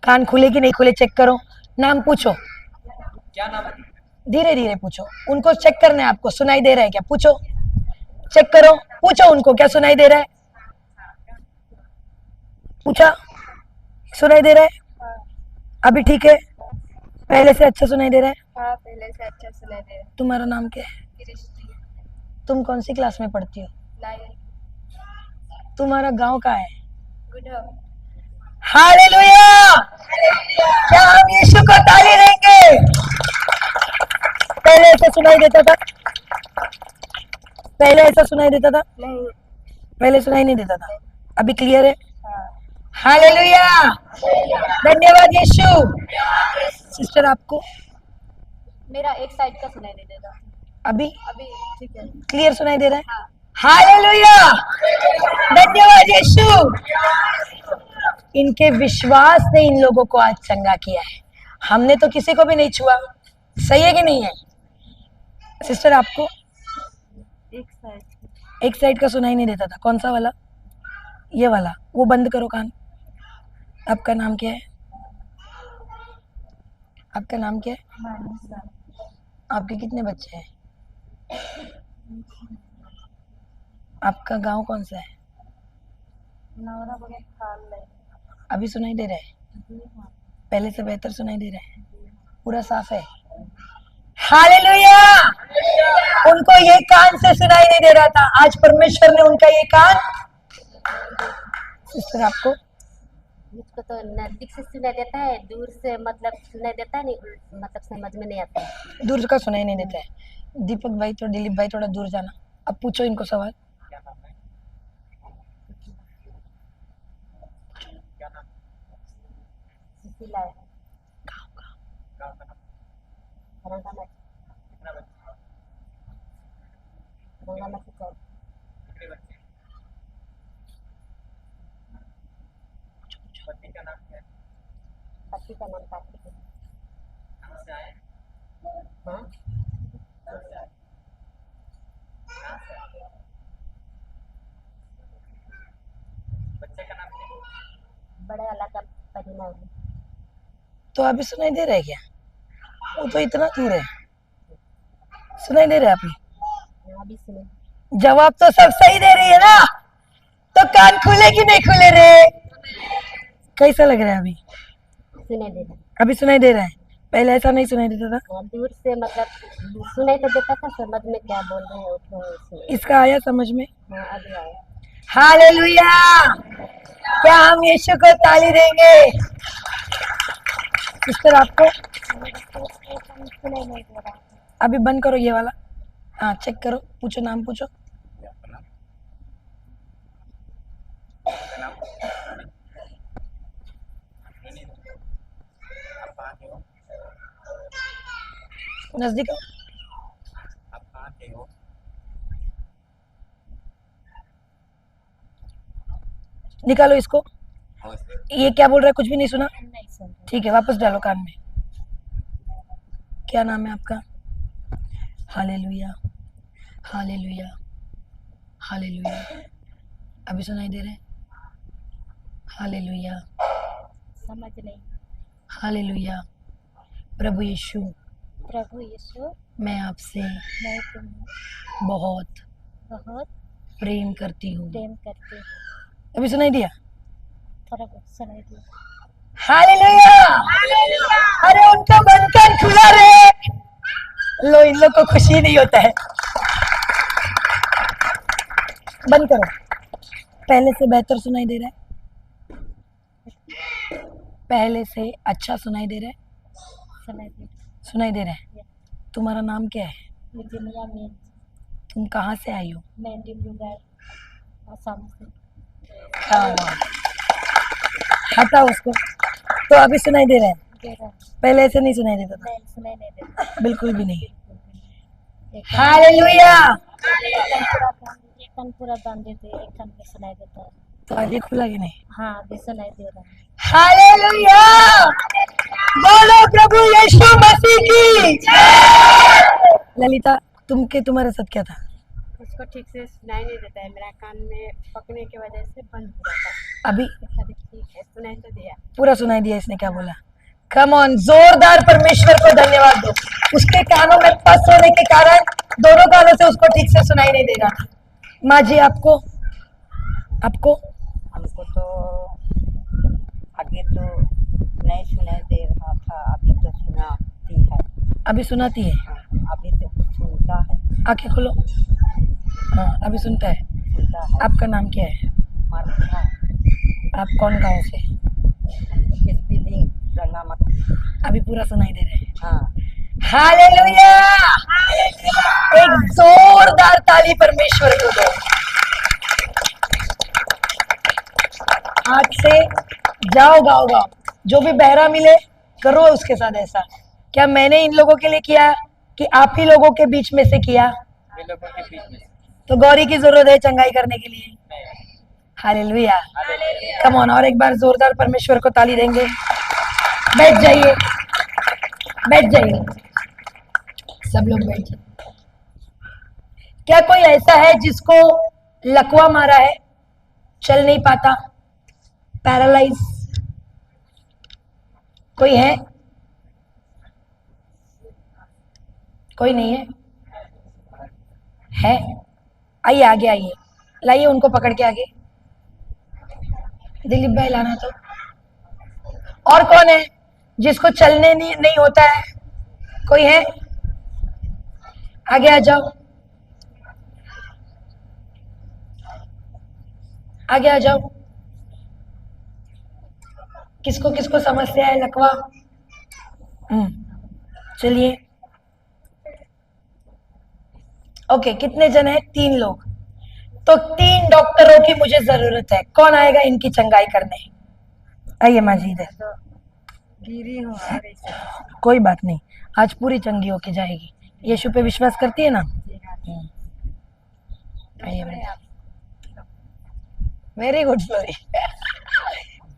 कान खुले कि नहीं खुले, चेक करो। नाम पूछो, क्या नाम है? धीरे धीरे पूछो, उनको चेक करना है आपको, सुनाई दे रहा है क्या, पूछो, चेक करो, पूछो उनको क्या सुनाई दे रहा है, पूछा, सुनाई दे रहा है, अभी ठीक है, पहले से अच्छा सुनाई दे रहा है। हाँ, पहले से अच्छा सुनाई दे रहा तुम्हारा नाम क्या है, है। कृष्ण, तुम कौन सी क्लास में पढ़ती हो, लाइन, तुम्हारा गांव कहाँ है। गुड हो। हालेलुया! क्या हम यीशु को ताली देंगे। पहले ऐसा सुनाई देता था, पहले ऐसा सुनाई देता था, नहीं। पहले सुनाई नहीं देता था, अभी क्लियर है। हाँ। हालेलुया! धन्यवाद यीशु। सिस्टर आपको मेरा एक साइड का सुनाई नहीं देता। अभी अभी ठीक है। क्लियर सुनाई दे रहा है। हाँ। हालेलुया! धन्यवाद यीशु। इनके विश्वास ने इन लोगों को आज चंगा किया है, हमने तो किसी को भी नहीं छुआ, सही है कि नहीं है। सिस्टर आपको एक साइड का सुनाई नहीं देता था, कौन सा वाला, ये वाला, वो बंद करो कान। आपका नाम क्या है, आपका नाम क्या है, आपके कितने बच्चे हैं, आपका गांव कौन सा है, अभी सुनाई दे रहा है, पहले से बेहतर सुनाई दे रहा है, पूरा साफ है। हालेलुया! उनको ये कान से सुनाई नहीं दे रहा था, आज परमेश्वर ने उनका ये कान। सिस्टर आपको मुझको तो नजदीक से सुनाई देता है, दूर से मतलब सुनाई देता है नहीं, मतलब समझ में नहीं आता है। दूर का सुनाई नहीं देता है। दीपक भाई तो दिलीप भाई थोड़ा दूर जाना, अब पूछो इनको सवाल। क्या नाम है? क्या नाम? सुशीला है, गाँव का नाम? रंगाना कितना बच्चे? रंगाना से चल। कितने बच्चे? पति का नाम क्या है? पति का नाम कार्तिक है। कहाँ से आए? हाँ, कहाँ से आए? कहाँ से आए? बच्चे का नाम क्या है? बड़े वाला का परिणाम है। तो अभी सुनाई दे रहा है क्या, वो तो इतना दूर है, सुनाई दे रहा है अभी। यहाँ भी सुने। जवाब तो सब सही दे रही है ना, तो कान खुले कि नहीं खुले रे, कैसा लग रहा है अभी, सुनाई देता। अभी सुनाई दे रहा है, पहले ऐसा नहीं सुनाई देता था। हाँ, दूर से मतलब सुनाई तो देता था, समझ में क्या बोल रहे हैं वो तो सुने। इसका आया समझ में। हाँ, अभी आया। हालेलुया! क्या हम यीशु को ताली देंगे। सिस्टर आपको सुनाई नहीं दे रहा। अभी बंद करो ये वाला, हाँ चेक करो, पूछो नाम पूछो। आपका नाम? आपका नाम? नहीं, आप कहाँ के हो? नजदीक आओ। आप कहाँ के हो? निकालो इसको, और ये क्या बोल रहा है, कुछ भी नहीं सुना, नहीं सुन रहे। ठीक है वापस डालो कान में। क्या नाम है आपका, हालेलुया, हालेलुया, हालेलुया, अभी सुनाई दे रहा है, हालेलुया, समझ नहीं। हालेलुया। प्रभु यीशु, प्रभु यीशु, मैं आपसे मैं तुम्हें बहुत बहुत प्रेम करती हूँ। प्रेम करती हूँ। अभी सुनाई दिया, थोड़ा बहुत सुनाई दिया। हालेलुया। अरे उनका मन कान खुला रहे, लो इन लोग को खुशी नहीं होता है। बंद करो, पहले से बेहतर सुनाई दे रहा है, पहले से अच्छा सुनाई दे रहा है, सुनाई दिया। सुनाई दे रहा है। तुम्हारा नाम क्या है, विजनिया में तुम कहाँ से आई हो, मैं डिब्रूगढ़ आसाम से। हाँ हटाओ उसको। तो अभी सुनाई दे रहा है, दे रहा है। पहले ऐसे नहीं सुनाई देता था, नहीं, सुनाई नहीं देता। बिल्कुल भी नहीं। एक हालेलुया। कान पूरा बंद देते, एक कान में सुनाई देता है। तो आगे खुला कि नहीं। हाँ, अभी सुनाई दे रहा है। हालेलुया। बोलो प्रभु यीशु मसीह की जय। ललिता, तुम्हारे साथ क्या था, उसको मुझको ठीक से सुनाई नहीं देता है, मेरा कान में पकने की वजह से बंद हो जाता है। अभी अभी ठीक है, सुनाई तो दिया। पूरा सुनाई दिया इसने क्या बोला? कम ऑन, जोरदार परमेश्वर को धन्यवाद दो। उसके कानों में पस होने के कारण दोनों कानों से उसको ठीक से सुनाई नहीं दे रहा था। माँ जी आपको आपको हमको तो आगे तो नहीं सुनाई दे रहा था, अभी तो सुनाती है। अभी सुनाती है? अभी तो सुनता है। आंखें खोलो। हाँ अभी सुनता है। सुनता है। आपका नाम क्या है? मार्था आप कौन गाँव से? स्पीलिंग रंगामत। अभी पूरा सुनाई दे रहे हैं। हाँ, हालेलुया! एक जोरदार ताली परमेश्वर को दो। आज से जाओ गाओ गाओ, जो भी बहरा मिले करो उसके साथ ऐसा। क्या मैंने इन लोगों के लिए किया कि आप ही लोगों के बीच में से किया? तो गौरी की जरूरत है चंगाई करने के लिए। हालेलुया! कम ऑन, और एक बार जोरदार परमेश्वर को ताली देंगे। बैठ जाइए, बैठ जाइए, सब लोग बैठ जाइए। क्या कोई ऐसा है जिसको लकवा मारा है, चल नहीं पाता, पैरालाइज? कोई है? कोई नहीं है? है? आइए आगे आइए, लाइए उनको पकड़ के आगे। दिलीप भाई लाना तो। और कौन है जिसको चलने नहीं होता है? कोई है? आगे आ जाओ, आगे आ जाओ। किसको किसको समस्या है लकवा? चलिए। ओके, कितने जन है? 3 लोग। तो 3 डॉक्टरों की मुझे जरूरत है। कौन आएगा इनकी चंगाई करने? आइए माँ जी इधर। गिरी हूँ अभी से। कोई बात नहीं, आज पूरी चंगी होके जाएगी। यीशु पे विश्वास करती है ना? आइए madam. Very good Flori.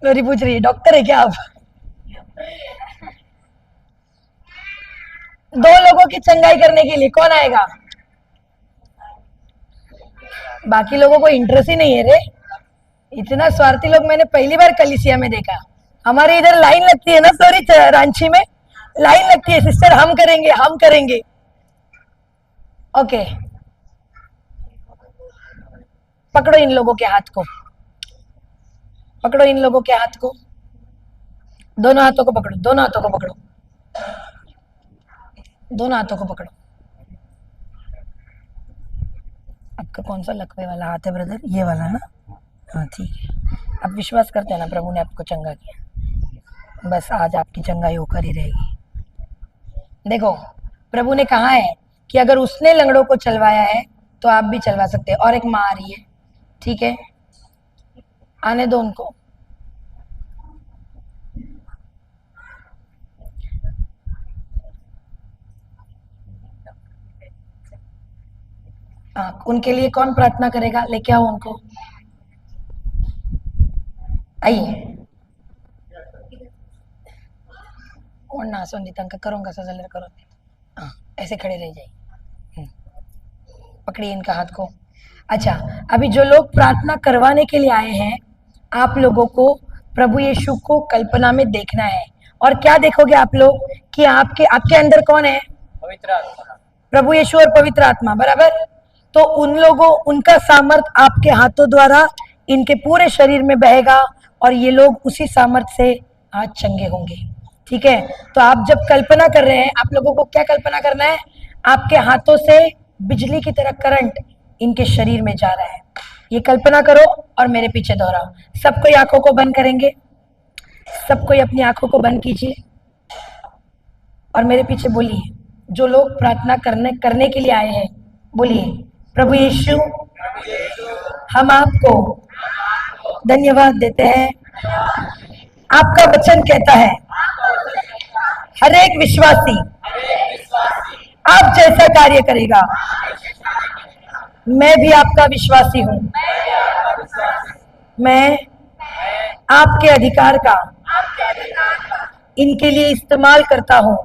Flori पूछ रही है डॉक्टर है क्या आप? 2 लोगों की चंगाई करने के लिए कौन आएगा? बाकी लोगों को इंटरेस्ट ही नहीं है रे। इतना स्वार्थी लोग मैंने पहली बार कलीसिया में देखा। हमारे इधर लाइन लगती है ना सॉरी, रांची में लाइन लगती है, सिस्टर हम करेंगे हम करेंगे। ओके, पकड़ो इन लोगों के हाथ को, पकड़ो इन लोगों के हाथ को, दोनों हाथों को पकड़ो, दोनों हाथों को पकड़ो, दोनों हाथों को पकड़ो। आपका कौन सा लकवे वाला हाथ है ब्रदर? ये वाला ना? हाँ ठीक है। आप विश्वास करते हैं ना प्रभु ने आपको चंगा किया? बस आज आपकी चंगाई होकर ही रहेगी। देखो प्रभु ने कहा है कि अगर उसने लंगड़ों को चलवाया है तो आप भी चलवा सकते हैं। और एक माँ आ रही है, ठीक है, आने दो उनको। उनके लिए कौन प्रार्थना करेगा? लेके आओ उनको, आइए। और ना संदीता करूंगा सजलर करो। हाँ ऐसे खड़े रह जाइए, पकड़िए इनका हाथ को। अच्छा, अभी जो लोग प्रार्थना करवाने के लिए आए हैं, आप लोगों को प्रभु यीशु को कल्पना में देखना है। और क्या देखोगे आप लोग कि आपके अंदर कौन है? पवित्र आत्मा। प्रभु यीशु और पवित्र आत्मा, बराबर। तो उन लोगों, उनका सामर्थ आपके हाथों द्वारा इनके पूरे शरीर में बहेगा और ये लोग उसी सामर्थ से आज चंगे होंगे, ठीक है। तो आप जब कल्पना कर रहे हैं, आप लोगों को क्या कल्पना करना है? आपके हाथों से बिजली की तरह करंट इनके शरीर में जा रहा है, ये कल्पना करो और मेरे पीछे दोहराओ। सब कोई आंखों को बंद करेंगे, सब कोई अपनी आंखों को बंद कीजिए और मेरे पीछे बोलिए। जो लोग प्रार्थना करने के लिए आए हैं, बोलिए, प्रभु यीशु हम आपको धन्यवाद देते हैं। आपका वचन कहता है हर एक विश्वासी आप जैसा कार्य करेगा। मैं भी आपका विश्वासी हूँ। मैं आपके अधिकार का इनके लिए इस्तेमाल करता हूँ।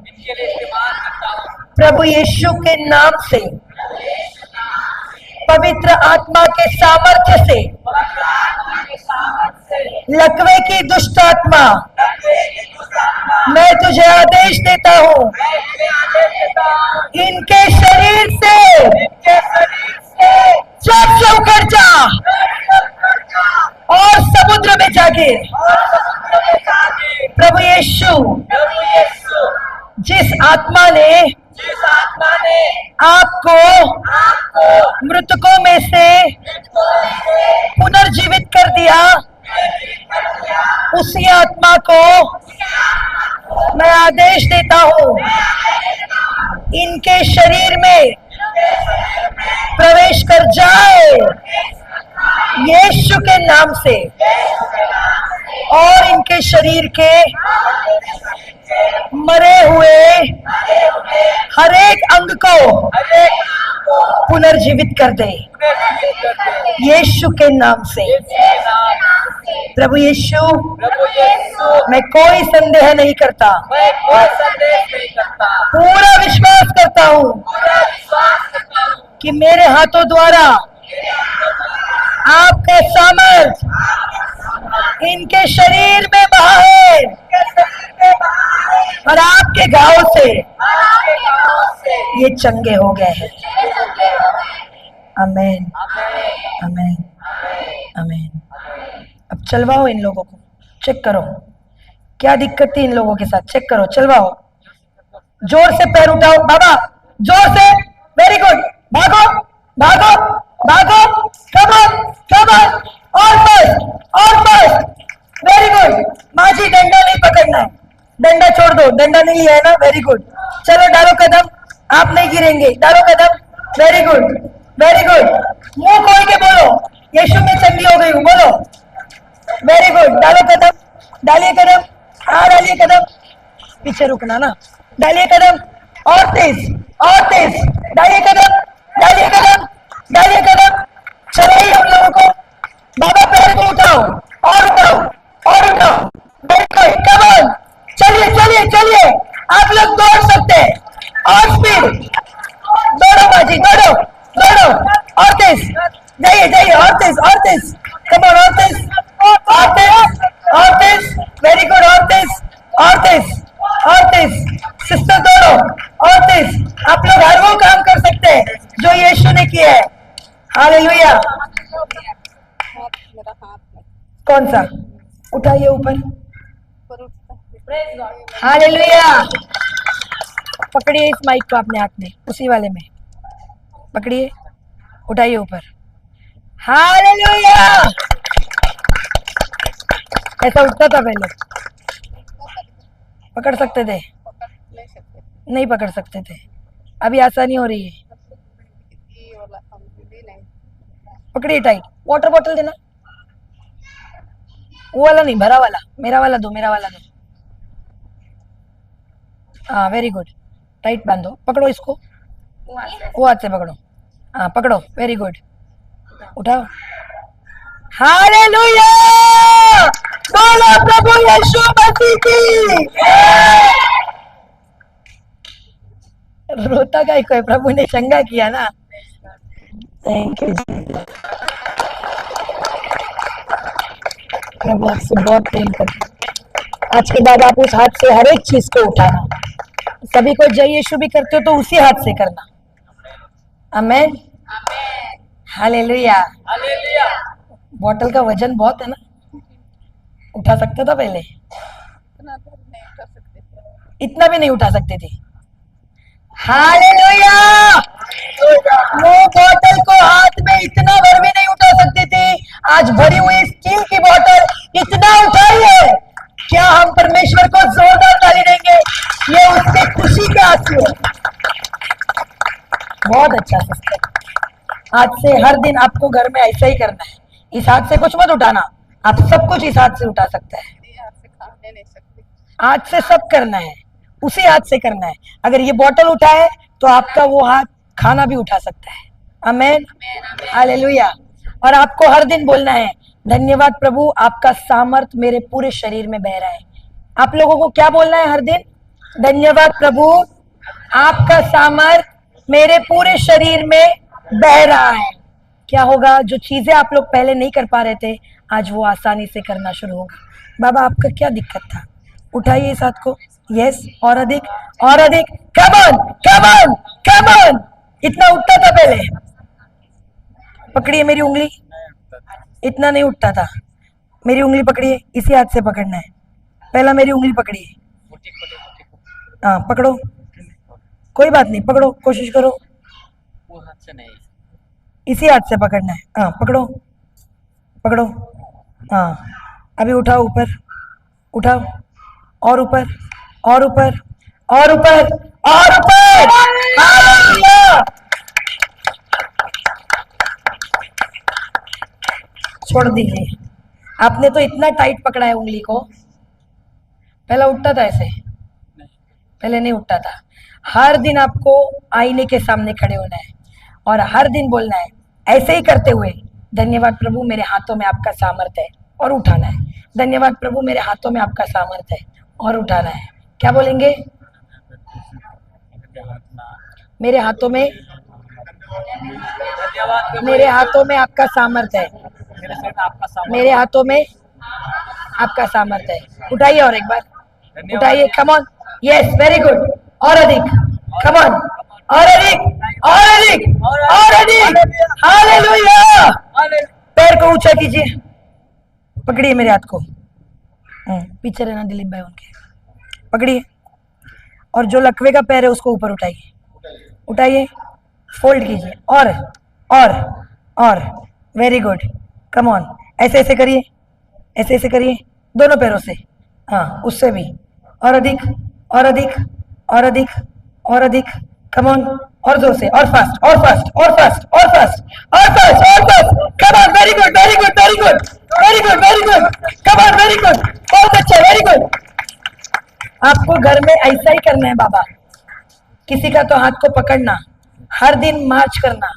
प्रभु यीशु के नाम से पवित्र आत्मा के सामर्थ्य से लकवे की दुष्ट आत्मा मैं तुझे आदेश देता हूँ, इनके शरीर से जब से उखड़ जा और समुद्र में जाके प्रभु यीशु जिस आत्मा ने आपको मृतकों में से पुनर्जीवित कर दिया, उसी आत्मा को मैं आदेश देता हूँ, इनके शरीर में प्रवेश कर जाए यीशु के नाम से, और इनके शरीर के मरे हुए हर एक अंग को पुनर्जीवित कर दे यीशु के नाम से। प्रभु यीशु, मैं कोई संदेह नहीं करता, पूरा विश्वास करता हूँ कि मेरे हाथों द्वारा आपका सामर्थ इनके शरीर में बहा है, और आपके घाव से ये चंगे हो गए हैं। आमीन, आमीन, आमीन। अब चलवाओ इन लोगों को, चेक करो क्या दिक्कत थी इन लोगों के साथ, चेक करो, चलवाओ। जोर से पैर उठाओ बाबा, जोर से, वेरी गुड, भागो भागो भागो, कम ऑन कम ऑन, और बस, वेरी गुड। माँ जी डंडा नहीं पकड़ना है, डंडा छोड़ दो, डंडा नहीं लिया है ना, वेरी गुड। चलो डालो कदम, आप नहीं गिरेंगे, डालो कदम, वेरी गुड, वेरी गुड। मुंह खोल के बोलो, यीशु में चंगी हो गई हूँ, बोलो, वेरी गुड। डालो कदम, डालिए कदम, हाँ डालिए कदम, पीछे रुकना ना, डालिए कदम, और तेज, डालिए कदम, डालिए कदम, डालिए कदम। चलाइए हम लोगों को, बाबा पैर को उठाओ, और उठाओ, और उठाओ, बिल्कुल, कम ऑन, चलिए चलिए चलिए, आप लोग दौड़ सकते हैं, और स्पीड, दौड़ो बाजी, दौड़ो दौड़ो, और तेज, जाइए जाइए, और तेज, कम ऑन, और तेज, वेरी गुड, और तेज, सिस्टर दौड़ो, और तेज। आप लोग हर वो काम कर सकते हैं जो यीशु ने किया है। हालेलुया। मेरा हाथ में कौन सा? उठाइए ऊपर। हालेलुया। पकड़िए इस माइक को अपने हाथ में, उसी वाले में पकड़िए, उठाइए ऊपर। हालेलुया। ऐसा उठता था पहले, पकड़ सकते थे, नहीं पकड़ सकते थे, अभी आसानी हो रही है। पकड़िए टाइट। वाटर बॉटल देना, वो वाला नहीं, भरा वाला, मेरा वाला दो। हाँ वेरी गुड, टाइट बांधो, पकड़ो इसको, वो हाथ से पकड़ो, हाँ पकड़ो, वेरी गुड, उठाओ। हालेलुया। बोलो प्रभु यीशु मसीह की। रोता का कोई, प्रभु ने चंगा किया ना, थैंक यू। प्रभु आपसे बहुत प्रेम करते। आज के बाद आप उस हाथ से हर एक चीज को उठाना, सभी को जय यीशु भी करते हो तो उसी हाथ से करना। आमीन, हालेलुया। बॉटल का वजन बहुत है ना, उठा सकता था पहले, इतना भी नहीं उठा सकते थे। हालेलुया। वो बोतल को हाथ में इतना भर भी नहीं उठा सकते थे, आज भरी हुई स्टील की बोतल इतना उठाई है। क्या हम परमेश्वर को जोरदार ताली देंगे? ये उसके खुशी के आंसू है। बहुत अच्छा सिस्टर। आज से हर दिन आपको घर में ऐसा ही करना है, इस हाथ से कुछ मत उठाना, आप सब कुछ इस हाथ से उठा सकते हैं। आज से सब करना है, उसी हाथ से करना है। अगर ये बोतल उठाए तो आपका वो हाथ खाना भी उठा सकता है। आमीन, हालेलुया। और आपको हर दिन बोलना है, धन्यवाद प्रभु, आपका सामर्थ मेरे पूरे शरीर में बह रहा है। आप लोगों को क्या बोलना है हर दिन? धन्यवाद प्रभु, आपका सामर्थ मेरे पूरे शरीर में बह रहा है। क्या होगा? जो चीजें आप लोग पहले नहीं कर पा रहे थे, आज वो आसानी से करना शुरू होगा। बाबा आपका क्या दिक्कत था? उठाइए इस हाथ को। यस, और अधिक, और अधिक। Come on, come on, come on. इतना उठता था पहले? पकड़िए मेरी उंगली, इतना नहीं उठता था। मेरी उंगली पकड़िए, इसी हाथ से पकड़ना है। पहला मेरी उंगली पकड़िए। हाँ पकड़ो, कोई बात नहीं, पकड़ो, कोशिश करो। वो हाथ से नहीं, इसी हाथ से पकड़ना है। हाँ पकड़ो, पकड़ो। हाँ अभी उठाओ, ऊपर उठाओ, और ऊपर, और ऊपर, और ऊपर, और ऊपर। हालेलुया! छोड़ दीजिए। आपने तो इतना टाइट पकड़ा है उंगली को। पहला उठता था ऐसे? पहले नहीं उठता था। हर दिन आपको आईने के सामने खड़े होना है और हर दिन बोलना है, ऐसे ही करते हुए, धन्यवाद प्रभु मेरे हाथों में आपका सामर्थ्य है, और उठाना है। धन्यवाद प्रभु मेरे हाथों में आपका सामर्थ्य है, और उठाना है। क्या बोलेंगे? मेरे हाथों में, मेरे हाथों में आपका सामर्थ्य है, मेरे हाथों में आपका सामर्थ्य है। उठाइए और एक बार, उठाइए। Come on, yes, very good. और अधिक, कम ऑन, और अधिक, और अधिक, और अधिक। हालेलुया! पैर को ऊंचा कीजिए, पकड़िए मेरे हाथ को। पीछे रहना दिलीप भाई, उनके पकड़िए। और जो लकवे का पैर है उसको ऊपर उठाइए, उठाइए, फोल्ड कीजिए, और वेरी गुड। कम ऑन, ऐसे ऐसे करिए, ऐसे ऐसे करिए, दोनों पैरों से। हाँ उससे भी, और अधिक, और अधिक, और अधिक, और अधिक। कम ऑन, और जोर से, और फास्ट, और फास्ट, और फास्ट, और फास्ट, और फास्ट, और fast. Come on, very good, very good, very good, very good, very good. Come on, very good, बहुत अच्छा, वेरी गुड। आपको घर में ऐसा ही करना है बाबा। किसी का तो हाथ को पकड़ना, हर दिन मार्च करना,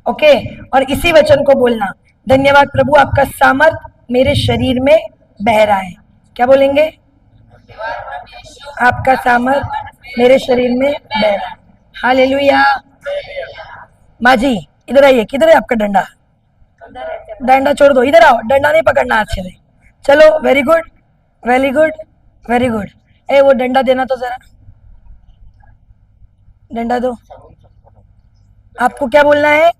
ओके? और इसी वचन को बोलना, धन्यवाद प्रभु आपका सामर्थ मेरे शरीर में बह रहा है। क्या बोलेंगे? आपका सामर्थ मेरे शरीर में बह रहा है। हालेलुया! माँ जी इधर आइए। किधर है आपका डंडा? डंडा छोड़ दो, इधर आओ। डंडा नहीं पकड़ना अच्छे से। चलो, very good, very good, very good. ए वो डंडा देना तो जरा, डंडा दो। आपको क्या बोलना है?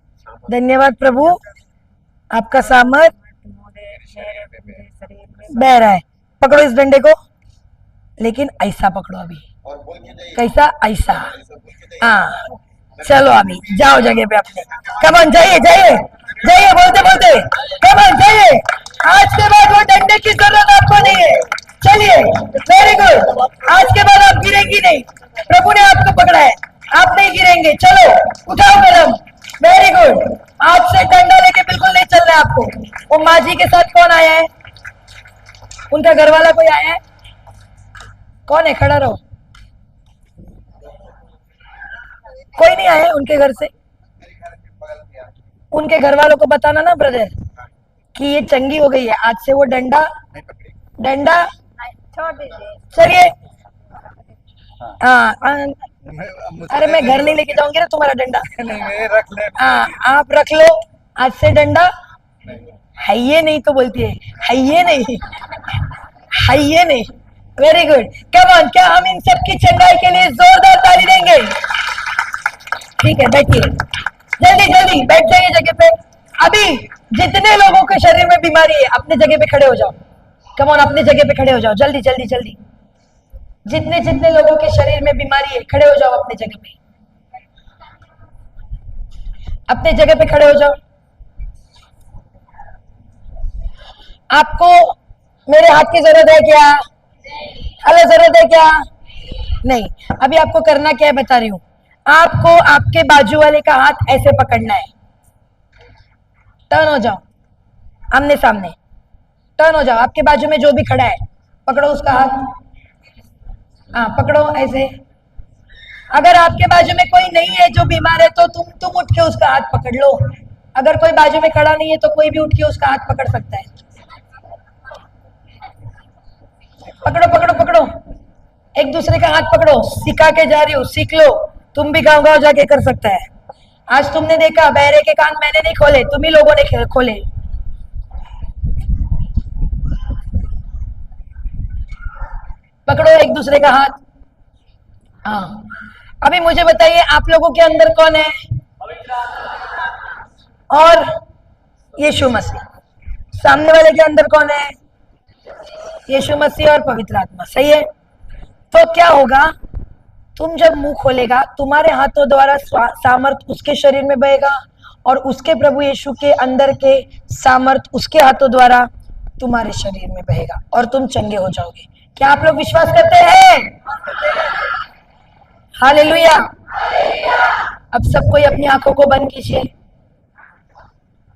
धन्यवाद प्रभु आपका सामर्थ बह रहा है। पकड़ो इस डंडे को, लेकिन ऐसा पकड़ो अभी। कैसा? ऐसा। हाँ चलो अभी जाओ जगह पे अपने। कम ऑन, जाइए जाइए जाइए, बोलते बोलते कम ऑन जाइए। आज के बाद वो डंडे की जरूरत आपको नहीं है। चलिए, वेरी गुड। आज के बाद आप गिरेंगी नहीं, प्रभु ने आपको पकड़ा है, आप नहीं गिरेंगे। चलो उठाओ कदम, वेरी गुड। आज से डंडा लेके बिल्कुल नहीं चलना है आपको। वो माँ जी के साथ कौन आया है? उनका घर वाला कोई आया है? कौन है? खड़ा रहो। कोई नहीं आया है उनके घर से? उनके घर वालों को बताना ना ब्रदर कि ये चंगी हो गई है, आज से वो डंडा छोड़ दीजिए। चलिए। हाँ अरे मैं घर नहीं लेके जाऊंगी ना तुम्हारा डंडा। रख ले। हाँ आप रख लो, आज से डंडा है ये नहीं तो बोलती है ये नहीं, है ये नहीं। Very good, come on. क्या हम इन सब की चंगाई के लिए जोरदार ताली देंगे? ठीक है, बैठिए, जल्दी जल्दी बैठ जाइए जगह पे। अभी जितने लोगों के शरीर में बीमारी है अपने जगह पे खड़े हो जाओ। कम ऑन, अपने जगह पे खड़े हो जाओ, जल्दी जल्दी जल्दी। जितने जितने लोगों के शरीर में बीमारी है खड़े हो जाओ अपने जगह पे, अपने जगह पे खड़े हो जाओ। आपको मेरे हाथ की जरूरत है क्या? हेलो, जरूरत है क्या? नहीं। अभी आपको करना क्या है बता रही हूं। आपको आपके बाजू वाले का हाथ ऐसे पकड़ना है, टर्न हो जाओ, आमने सामने टर्न हो जाओ। आपके बाजू में जो भी खड़ा है पकड़ो उसका हाथ। हाँ पकड़ो ऐसे। अगर आपके बाजू में कोई नहीं है जो बीमार है तो तुम उठ के उसका हाथ पकड़ लो। अगर कोई बाजू में खड़ा नहीं है तो कोई भी उठ के उसका हाथ पकड़ सकता है। पकड़ो पकड़ो पकड़ो, एक दूसरे का हाथ पकड़ो। सिखा के जा रही हूँ, सीख लो, तुम भी गाँव गाँव जाके कर सकता है। आज तुमने देखा बहरे के कान मैंने नहीं खोले, तुम ही लोगों ने खोले। पकड़ो एक दूसरे का हाथ। हाँ, अभी मुझे बताइए आप लोगों के अंदर कौन है? और यीशु मसीह। सामने वाले के अंदर कौन है? यीशु मसीह और पवित्र आत्मा। सही है। तो क्या होगा, तुम जब मुंह खोलेगा तुम्हारे हाथों द्वारा सामर्थ उसके शरीर में बहेगा और उसके प्रभु यीशु के अंदर के सामर्थ उसके हाथों द्वारा तुम्हारे शरीर में बहेगा और तुम चंगे हो जाओगे। क्या आप लोग विश्वास करते हैं? हालेलुया। अब सब कोई अपनी आंखों को बंद कीजिए।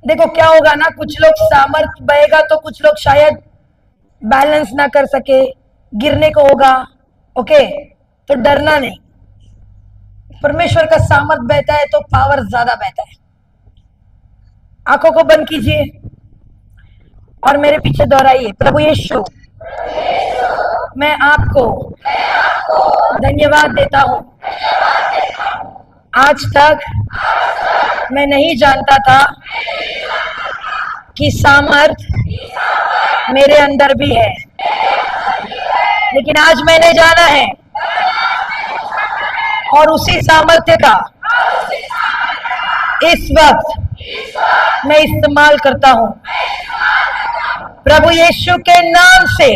देखो क्या होगा ना, कुछ लोग सामर्थ बहेगा तो कुछ लोग शायद बैलेंस ना कर सके, गिरने को होगा। ओके, तो डरना नहीं। परमेश्वर का सामर्थ बहता है तो पावर ज्यादा बहता है। आंखों को बंद कीजिए और मेरे पीछे दोहराइए, प्रभु यीशु मैं आपको धन्यवाद देता हूं। आज तक मैं नहीं जानता था कि सामर्थ मेरे अंदर भी है, लेकिन आज मैंने जाना है और उसी सामर्थ्य का इस वक्त मैं इस्तेमाल करता हूं। प्रभु यीशु के नाम से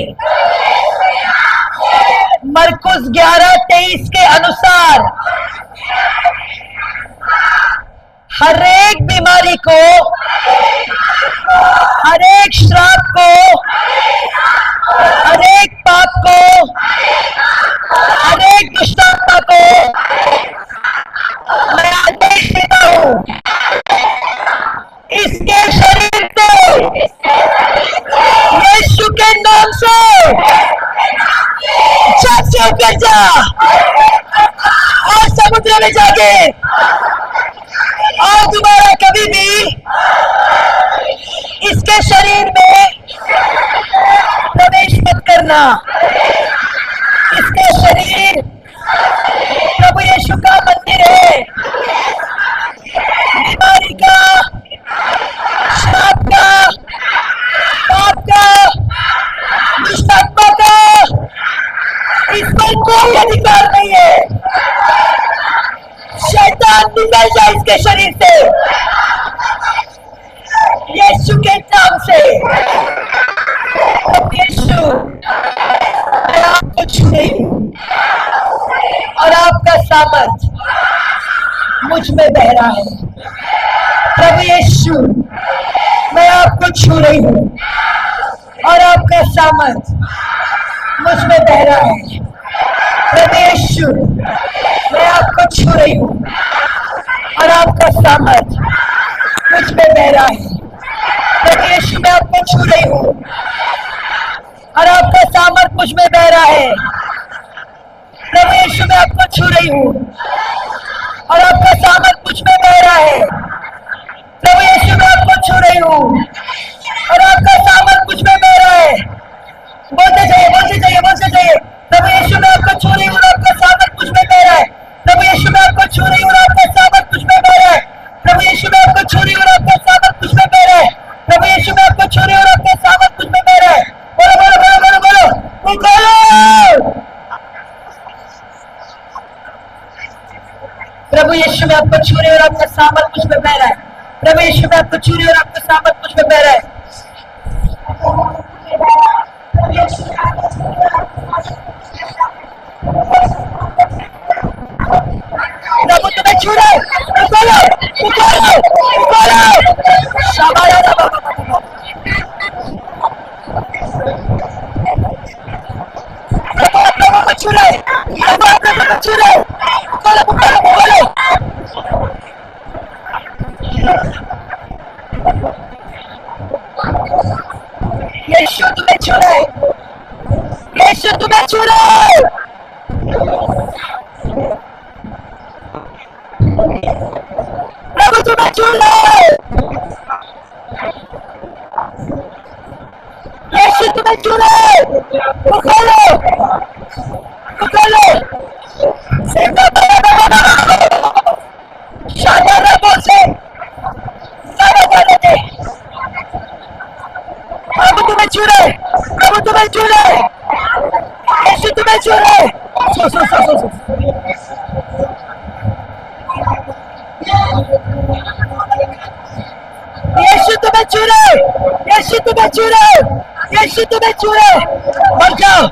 मरकुस 11:23 के अनुसार हर एक बीमारी को, हर एक श्राप को, हर एक पाप को, हर एक दुष्टता को मैं आदेश देता हूं, इसके शरीर को यीशु के नाम से छत से उतर जा और समुद्र में जाके और दोबारा कभी भी इसके शरीर में प्रवेश मत करना। इसका शरीर प्रभु यीशु का मंदिर है। बीमारी का, श्राप का, पाप का, दुष्टात्मा का इस पर कोई अधिकार नहीं है। शैतान निकल जाए इसके शरीर से यीशु के नाम से। यीशु मैं आपको छू रही हूं और आपका सामर्थ मुझ में बह रहा है। प्रभु यीशु मैं आपको छू रही हूं और आपका सामर्थ मुझ में बह रहा है। प्रभु यीशु मैं आपको छू रही हूं और आपका सामर्थ मुझ में बह रहा है। प्रभु यीशु मैं आपको छू रही हूं और आपका सामर्थ मुझ में बह रहा है। प्रभु यीशु मैं आपको छू रही हूं और आपका सामर्थ मुझ में बह रहा है। प्रभु यीशु मैं आपको छू रही हूं और आपका सामर्थ मुझ में बह रहा है। बोलते जाइए, बोलते जाइए, बोलते जाइए। प्रभु यीशु मैं आपको छू रही हूं और आपका सामर्थ मुझ में बह रहा है। प्रभु यीशु मैं आपको छू रही हूं और आपका सामर्थ मुझ में बह रहा है। प्रभु यीशु मैं आपको छू रही हूं और आपका सामर्थ मुझ में बह रहा है। प्रभु यीशु मैं आपको छू रही हूं और आपका सामर्थ मुझ में बह रहा है। बोलो बोलो बोलो बोलो बोलो बोलो। प्रभु यीशु मैं आपको छू रही हूं और आपका सामर्थ मुझ में बह रहा है। प्रभु यीशु मैं आपको छू रही हूं और आपका सामर्थ मुझ में बह रहा है। प्रभु तुम्हें छू रहा है। बोलो बोलो बोलो। शाबाश। प्रभु को छू रहा है। प्रभु को छू रहा है। बोलो बोलो बोलो। यीशु तुम्हें छू रहा है। यीशु तुम्हें छू रहा है। प्रभु तुम्हें छू रहा है। यीशु तुम्हें छू रहा है। पुकारो पुकारो। शादारा बोल यीशु तुम्हें छू रहे, यीशु तुम्हें छू रहे, यीशु तुम्हें छू रहे, बढ़ जाओ।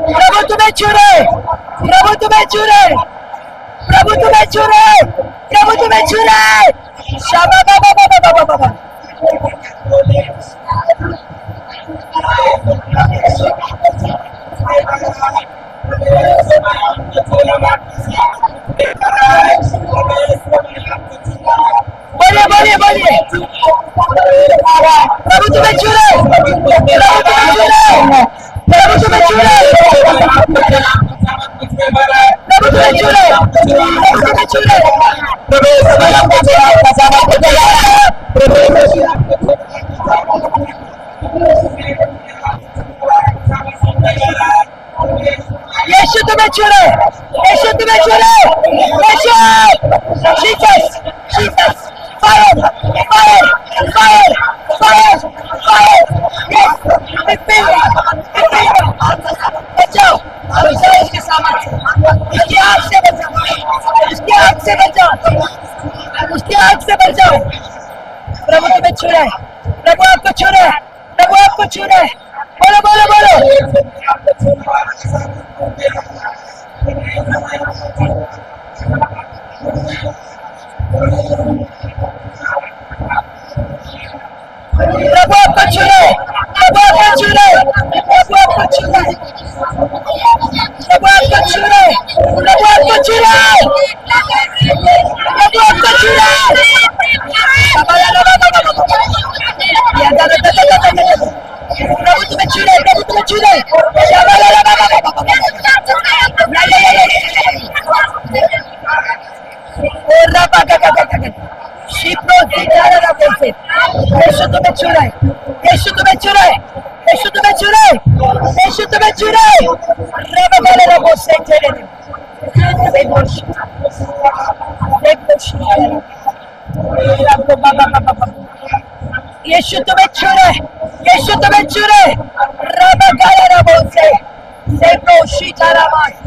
प्रभु तुम्हें छू रहे, प्रभु तुम्हें छू रहे, प्रभु तुम्हें छू रहे, प्रभु तुम्हें छू रहे। शाबा बाबा बाबा बाबा बाबा। बोलिए बोलिए बोलिए। प्रभु तुम्हें छू रहे, प्रभु तुम्हें छू रहे, प्रभु तुम्हें छू रहे, प्रभु तुम्हें छू रहे, प्रभु तुम्हें छू रहे। यीशु तुम्हें छू रहे, यीशु तुम्हें छू रहे, यीशु, Jesus, Jesus, fire, fire, fire, fire, fire, yes, बचाओ, बचाओ इसके सामान से, उसकी आग से बचाओ, उसकी आग से बचाओ, उसकी आग से बचाओ। प्रभु तुम्हें छू रहा है, प्रभु आपको छू रहा है, प्रभु आपको छू रहा है। बोलो बोलो बोलो। प्रभु आपको छू रहा है, प्रभु आपको छू रहा है, प्रभु आपको छू रहा है, प्रभु आपको छू रहा है, प्रभु आपको छू रहा है, प्रभु आपको छू रहा है। प्रभु तुम्हें छू रहा है, प्रभु तुम्हें छू रहा है। यीशु तुम्हें छू रहा है, यीशु तुम्हें छू रहा है, यीशु तुम्हें छू रहा है, यीशु तुम्हें छू रहा है। यीशु तुम्हें छू रहा है, यीशु तुम्हें छू रहा है।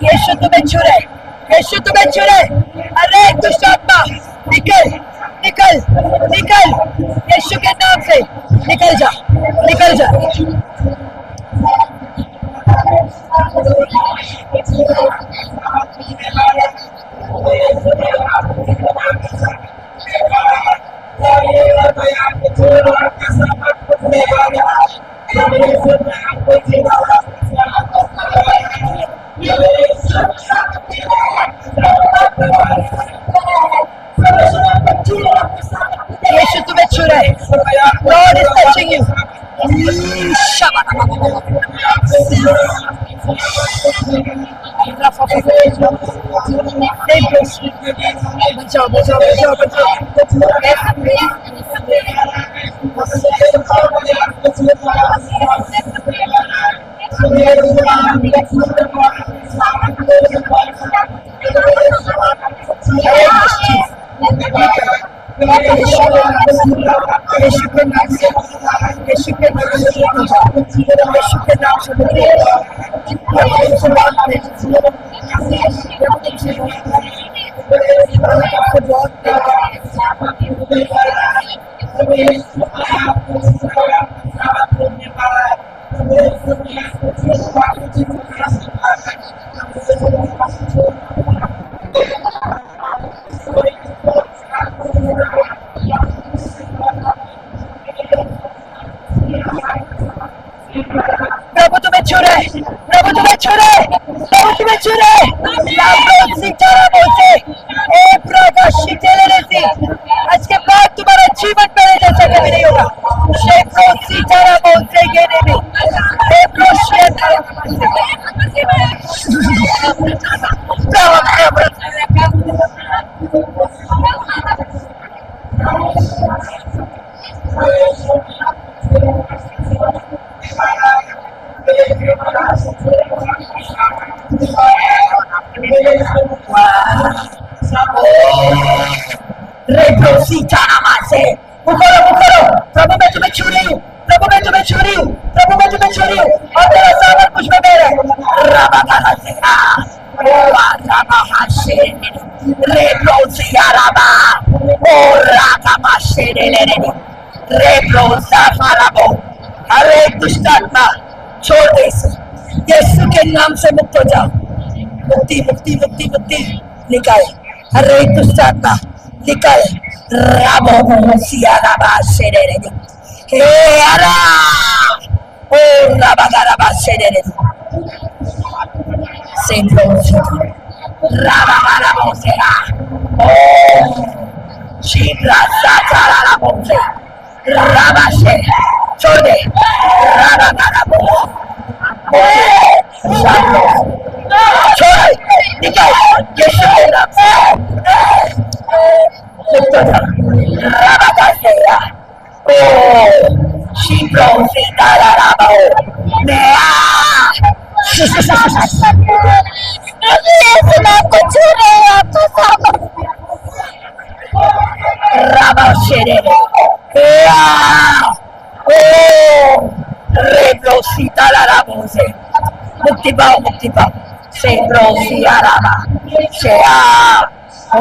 यीशु तुम्हें छू रहा है, यीशु तुम्हें छू रहा है। अरे दुष्ट आत्मा निकल, निकल, निकल, यीशु के नाम से निकल जा, निकल जा। यीशु तुम्हें छू रहा है। Lord is touching you. बचाओ बचाओ बचाओ यीशु के नाम से, यीशु के नाम से, यीशु के नाम से प्रभु तुम्हें छू रहा है, प्रभु तुम्हें छू रहा है, प्रभु तुम्हें छू रहा है। आज के बाद तुम्हारा जीवन पहले जैसा कभी नहीं होगा। मैं तुम्हें छू रही हूँ, प्रभु मैं तुम्हें छू रही हूँ, प्रभु मैं तुम्हें छू रही हूँ, और तेरा सामर्थ मुझ में गहरा है। राबा गाला से ओ राबा हाशे रे ब्रोसिया राबा ओ राबा शेरे ले रे ब्रोसा माराबो। अरे दुष्ट आत्मा छोड़ दे इसे, यीशु के नाम से मुक्त हो जाओ। मुक्ति मुक्ति मुक्ति मुक्ति निकाल। अरे दुष्ट आत्मा निकाल। राबो सिया राबा शेरे रे हे अरा ओ राबा गाराबा शेरे रे सेंट्रो राबा गाराबो सेरा ओ शीघ्र साचारा राबो से राबा से छोड़ दे। राबा गाराबो छोड़ निकाल यीशु के नाम से मुक्त हो जा। राबा का सेरा ओ शीघ्र सीतारा राबो मेरा यीशु नाम को छू रहे हैं आपको सामर्थ राबा शेरे रे सीतारा राबो से मुक्ति पाओ से सिया राबा शेया ओ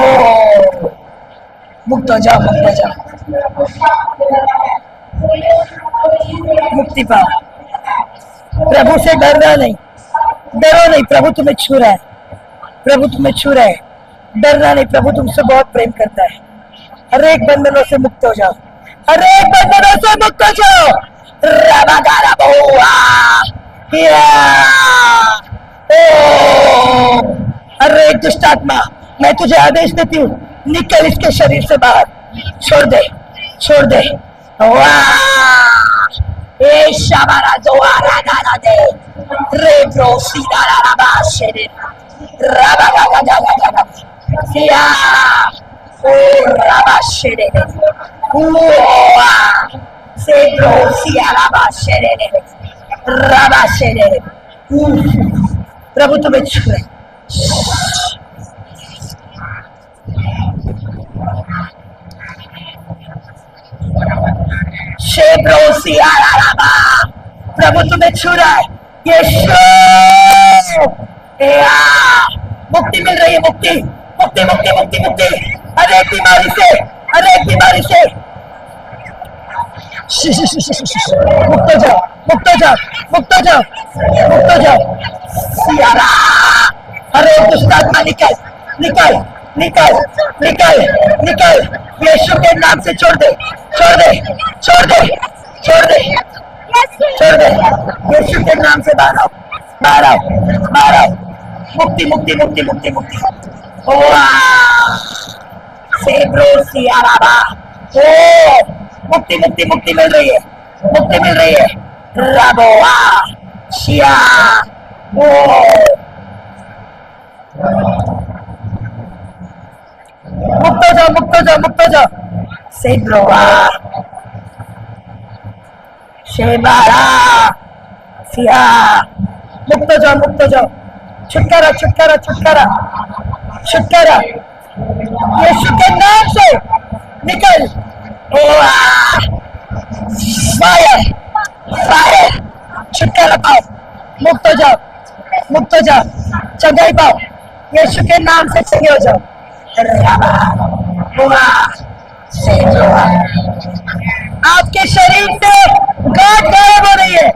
मुक्त हो जाओ मुक्ति पाओ। प्रभु से डरो नहीं, प्रभु तुम्हें छू रहा है, प्रभु तुम्हें छू रहा है, डरना नहीं, प्रभु तुमसे बहुत प्रेम करता है। हर एक बंधनों से मुक्त हो जाओ, हर एक बंधनों से मुक्त हो जाओ। राबा गारा बहुआ अरे दुष्ट आत्मा मैं तुझे आदेश देती हूँ, निकल इसके शरीर से बाहर, छोड़ दे ए शाबारा दोआरा गारा दे रे ब्रो सीदारा राबा शेरे राबा गागा गागा गागा सिया ओ राबा शेरे हुआ से ब्रो सिया राबा शेरे राबा शेरे प्रभु तुम्हें छू रहे। प्रभु तुम्हें छू रहा है। यीशु मुक्ति मिल रही है, मुक्ति मुक्ति मुक्ति मुक्ति मुक्ति हर एक बीमारी से मुक्त हो जाओ मुक्त हो जाओ मुक्त हो जाओ मुक्त हो जाओ। सियारा हर एक दुष्ट आत्मा निकल निकल निकल निकल निकल यीशु के नाम से छोड़ दे छोड़ दे छोड़ दे छोड़ दे छोड़ दे यीशु के नाम से बाहर आओ बाहर आओ बाहर आओ। मुक्ति मुक्ति मुक्ति मुक्ति मुक्ति ओ मुक्ति मुक्ति मुक्ति मिल रही है मुक्ति मिल रही है। राबोआ शिया ओ मुक्त हो जाओ मुक्त हो जाओ मुक्त हो जाओ। सेब्रोआ शेबारा सिया मुक्त हो जाओ छुटकारा छुटकारा छुटकारा छुटकारा यीशु के नाम से निकल। फायर फायर छुटकारा पाओ मुक्त हो जाओ चंगाई पाओ यीशु के नाम से चंगे हो जाओ। आपके शरीर से गांठ गायब हो रही है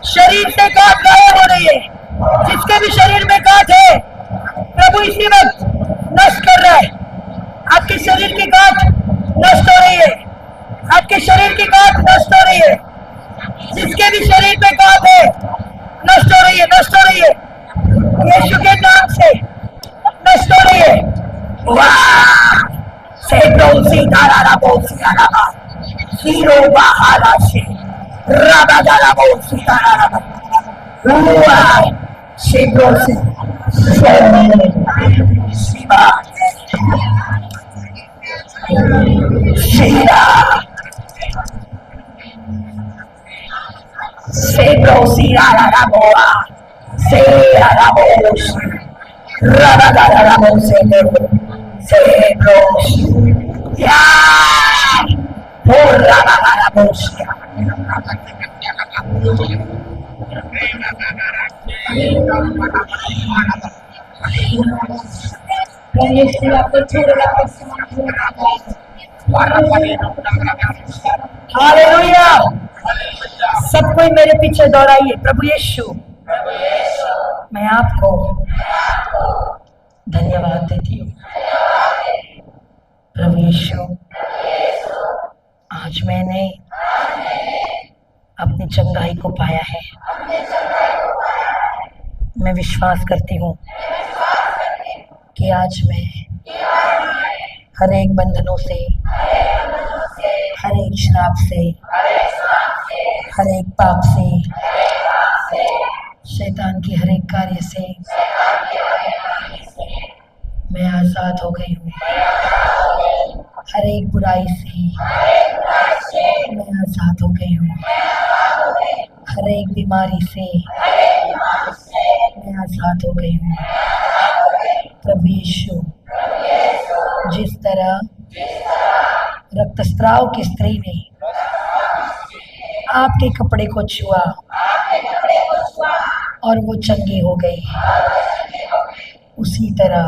शरीर से गांठ गायब हो रही है। जिसके भी शरीर में गांठ है प्रभु इसी वक्त नष्ट कर रहा है। आपके शरीर की गांठ नष्ट हो रही है आपके शरीर की गांठ नष्ट हो रही है। जिसके भी शरीर में गांठ है नष्ट हो रही है नष्ट हो रही है यीशु के नाम से नष्ट हो रही है। वाह हालेलुया। सब कोई मेरे पीछे दौड़ाइए, प्रभु यीशु मैं आपको धन्यवाद देती हूँ। प्रभु यीशु आज मैंने अपनी चंगाई को पाया है। मैं विश्वास करती हूँ कि आज मैं हर एक बंधनों से, हर एक श्राप से, हर एक पाप से, शैतान की हर एक कार्य से मैं आजाद हो गई हूँ। हर एक बुराई से मैं आजाद हो गई हूँ। हर एक बीमारी से मैं आजाद हो गई हूँ। प्रभु यीशु जिस तरह रक्तस्राव की स्त्री ने आपके कपड़े को छुआ और वो चंगी हो गई, उसी तरह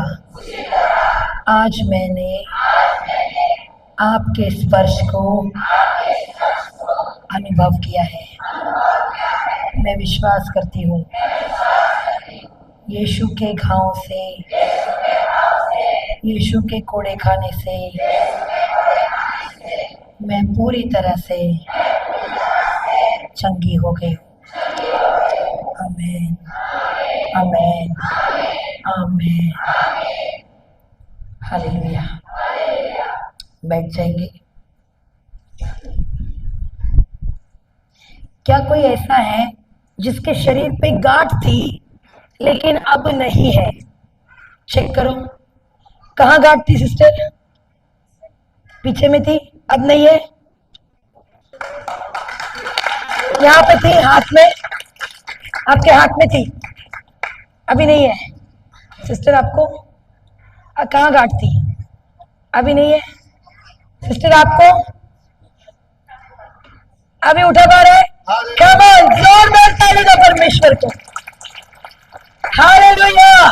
आज मैंने आपके स्पर्श को अनुभव किया है। मैं विश्वास करती हूँ यीशु के घाव से, यीशु के कोड़े खाने से मैं पूरी तरह से चंगी हो गई हूँ। आमीन, आमीन, आमीन। हालेलुया। बैठ जाएंगे। क्या कोई ऐसा है जिसके शरीर पे गांठ थी लेकिन अब नहीं है? चेक करो, कहाँ गांठ थी सिस्टर? पीछे में थी, अब नहीं है। यहाँ पे थी, हाथ में, आपके हाथ में थी, अभी नहीं है। सिस्टर आपको कहाँ गांठ थी? अभी नहीं है। सिस्टर आपको अभी उठा पा रहे? कम ऑन, जोरदार ताली दो परमेश्वर को। हालेलुया,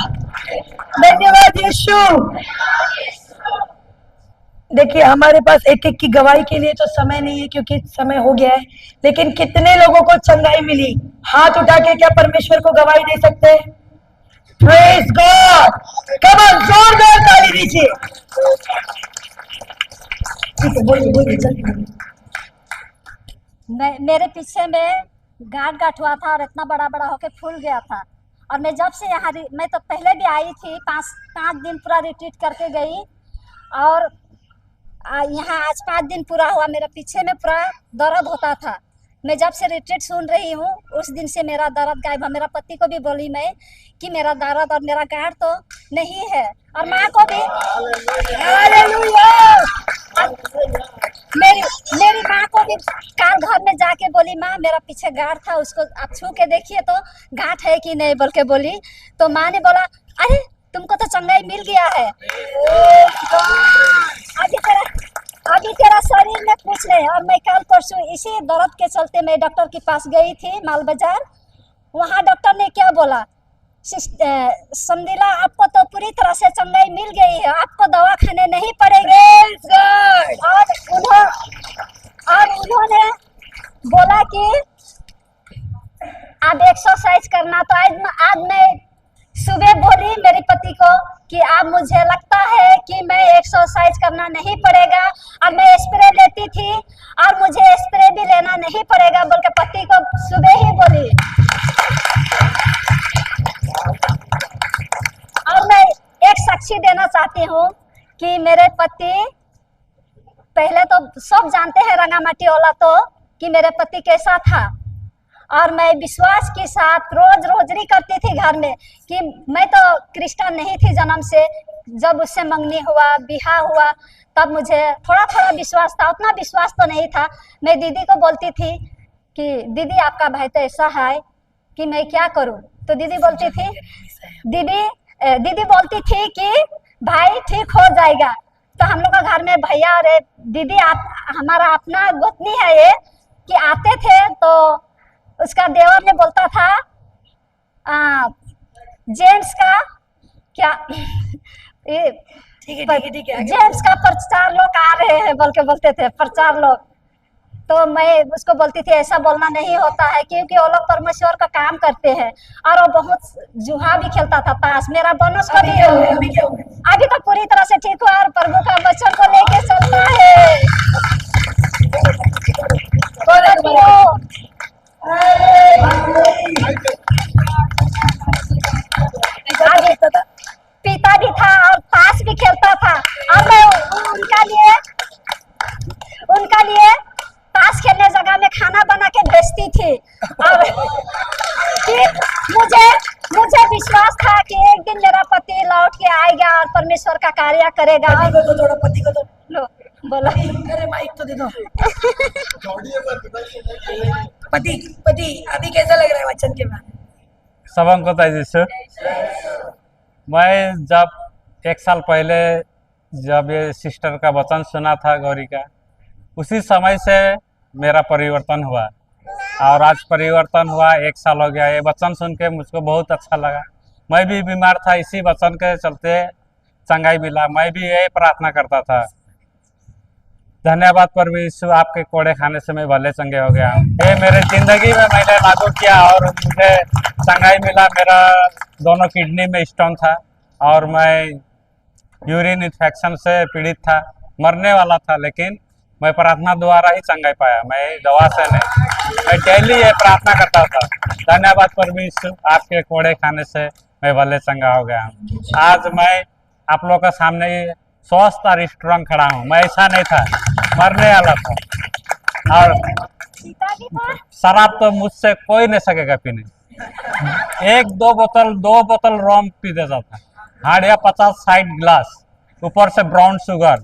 धन्यवाद यीशु। देखिए हमारे पास एक एक की गवाही के लिए तो समय नहीं है क्योंकि समय हो गया है, लेकिन कितने लोगों को चंगाई मिली? हाथ उठा के क्या परमेश्वर को गवाही दे सकते हैं? प्रेज गॉड, कम ऑन, जोरदार ताली दीजिए। ठीक है, बोलिए बोलिए, चलिए। मेरे पीछे में गांठ हुआ था और इतना बड़ा बड़ा होके फूल गया था। और मैं जब से यहाँ, मैं तो पहले भी आई थी, पाँच दिन पूरा रिट्रीट करके गई, और यहाँ आज 5 दिन पूरा हुआ। मेरा पीछे में पूरा दर्द होता था। मैं जब से रिट्रीट सुन रही हूँ उस दिन से मेरा दर्द गायब है। मेरा पति को भी बोली मैं कि मेरा दर्द और मेरा गांठ तो नहीं है, और माँ को भी। मेरी माँ को भी कार घर में जाके बोली, माँ मेरा पीछे गांठ था, उसको आप छू के देखिए तो गांठ है कि नहीं बोल के बोली। तो माँ ने बोला, अरे तुमको तो चंगाई मिल गया है, अभी तेरा शरीर में कुछ नहीं। और मैं कल परसों इसी दर्द के चलते मैं डॉक्टर के पास गई थी माल बाजार। वहाँ डॉक्टर ने क्या बोला, समझिला आपको तो पूरी तरह से चंगाई मिल गई है, आपको दवा खाने नहीं पड़ेगी। और उन्होंने बोला कि आप एक्सरसाइज करना। तो आज मैं सुबह बोली मेरे पति को कि अब मुझे लगता है कि मैं एक्सरसाइज करना नहीं पड़ेगा, और मैं स्प्रे लेती थी और मुझे स्प्रे भी लेना नहीं पड़ेगा बोल के पति को सुबह ही बोली। और मैं एक साक्षी देना चाहती हूँ कि मेरे पति, पहले तो सब जानते हैं रंगामाटी वाला तो कि मेरे पति कैसा था, और मैं विश्वास के साथ रोज रोजरी करती थी घर में कि मैं तो क्रिश्चियन नहीं थी जन्म से। जब उससे मंगनी हुआ, बिहा हुआ, तब मुझे थोड़ा थोड़ा विश्वास था, उतना विश्वास तो नहीं था। मैं दीदी को बोलती थी कि दीदी आपका भाई तो ऐसा है कि मैं क्या करूं? तो दीदी बोलती थी कि भाई ठीक हो जाएगा। तो हम लोग का घर में भैया और दीदी हमारा अपना गोतनी है ये, कि आते थे तो उसका देवर ने बोलता था जेंट्स का क्या ये ठीक है ठीक है आगे जेंट्स का प्रचार लोग आ रहे हैं बोल के बोलते थे, प्रचार लोग। तो मैं उसको बोलती थी ऐसा बोलना नहीं होता है, क्योंकि वो लोग परमेश्वर का काम करते हैं। और वो बहुत जुआ भी खेलता था, ताश। मेरा बोनस को भी अभी क्या हुआ? अभी तो पूरी तरह से ठीक हुआ और प्रभु का वचन को लेके चलता है। कौन है तुम्हारा? आगे पिता भी था और ताश भी खेलता था। और मैं उनका लिए ताश खेलने जगह में खाना बना के भेजती थी। और फिर मुझे विश्वास था कि एक दिन मेरा पति लौट के आएगा और परमेश्वर का कार्य करेगा। पति को तो थोड़ा, पति को तो लो बोला, अरे माइक तो दे दो। पति अभी कैसा लग रहा है वचन के बाद? सबको ताइजिसु मैं जब 1 साल पहले जब ये सिस्टर का वचन सुना था गौरी का, उसी समय से मेरा परिवर्तन हुआ और आज परिवर्तन हुआ 1 साल हो गया। ये वचन सुन के मुझको बहुत अच्छा लगा। मैं भी बीमार था, इसी वचन के चलते चंगाई मिला। मैं भी यही प्रार्थना करता था। धन्यवाद प्रभु यीशु, आपके कोड़े खाने से मैं भले चंगे हो गया। ये मेरे जिंदगी में मैंने लागू किया और मुझे चंगाई मिला। मेरा दोनों किडनी में स्टोन था और मैं यूरिन इन्फेक्शन से पीड़ित था, मरने वाला था, लेकिन मैं प्रार्थना द्वारा ही चंगाई पाया, मैं दवा से नहीं। मैं डेली ये प्रार्थना करता था। धन्यवाद प्रभु यीशु, आपके कोड़े खाने से मैं भले चंगा हो गया। आज मैं आप लोगों के सामने स्वस्थ और स्ट्रांग खड़ा हूँ। मैं ऐसा नहीं था, मरने वाला था। और शराब तो मुझसे कोई नहीं सकेगा पीने। 1-2 बोतल रोम पी देता था। हाड़िया 50-60 गिलास, ऊपर से ब्राउन शुगर,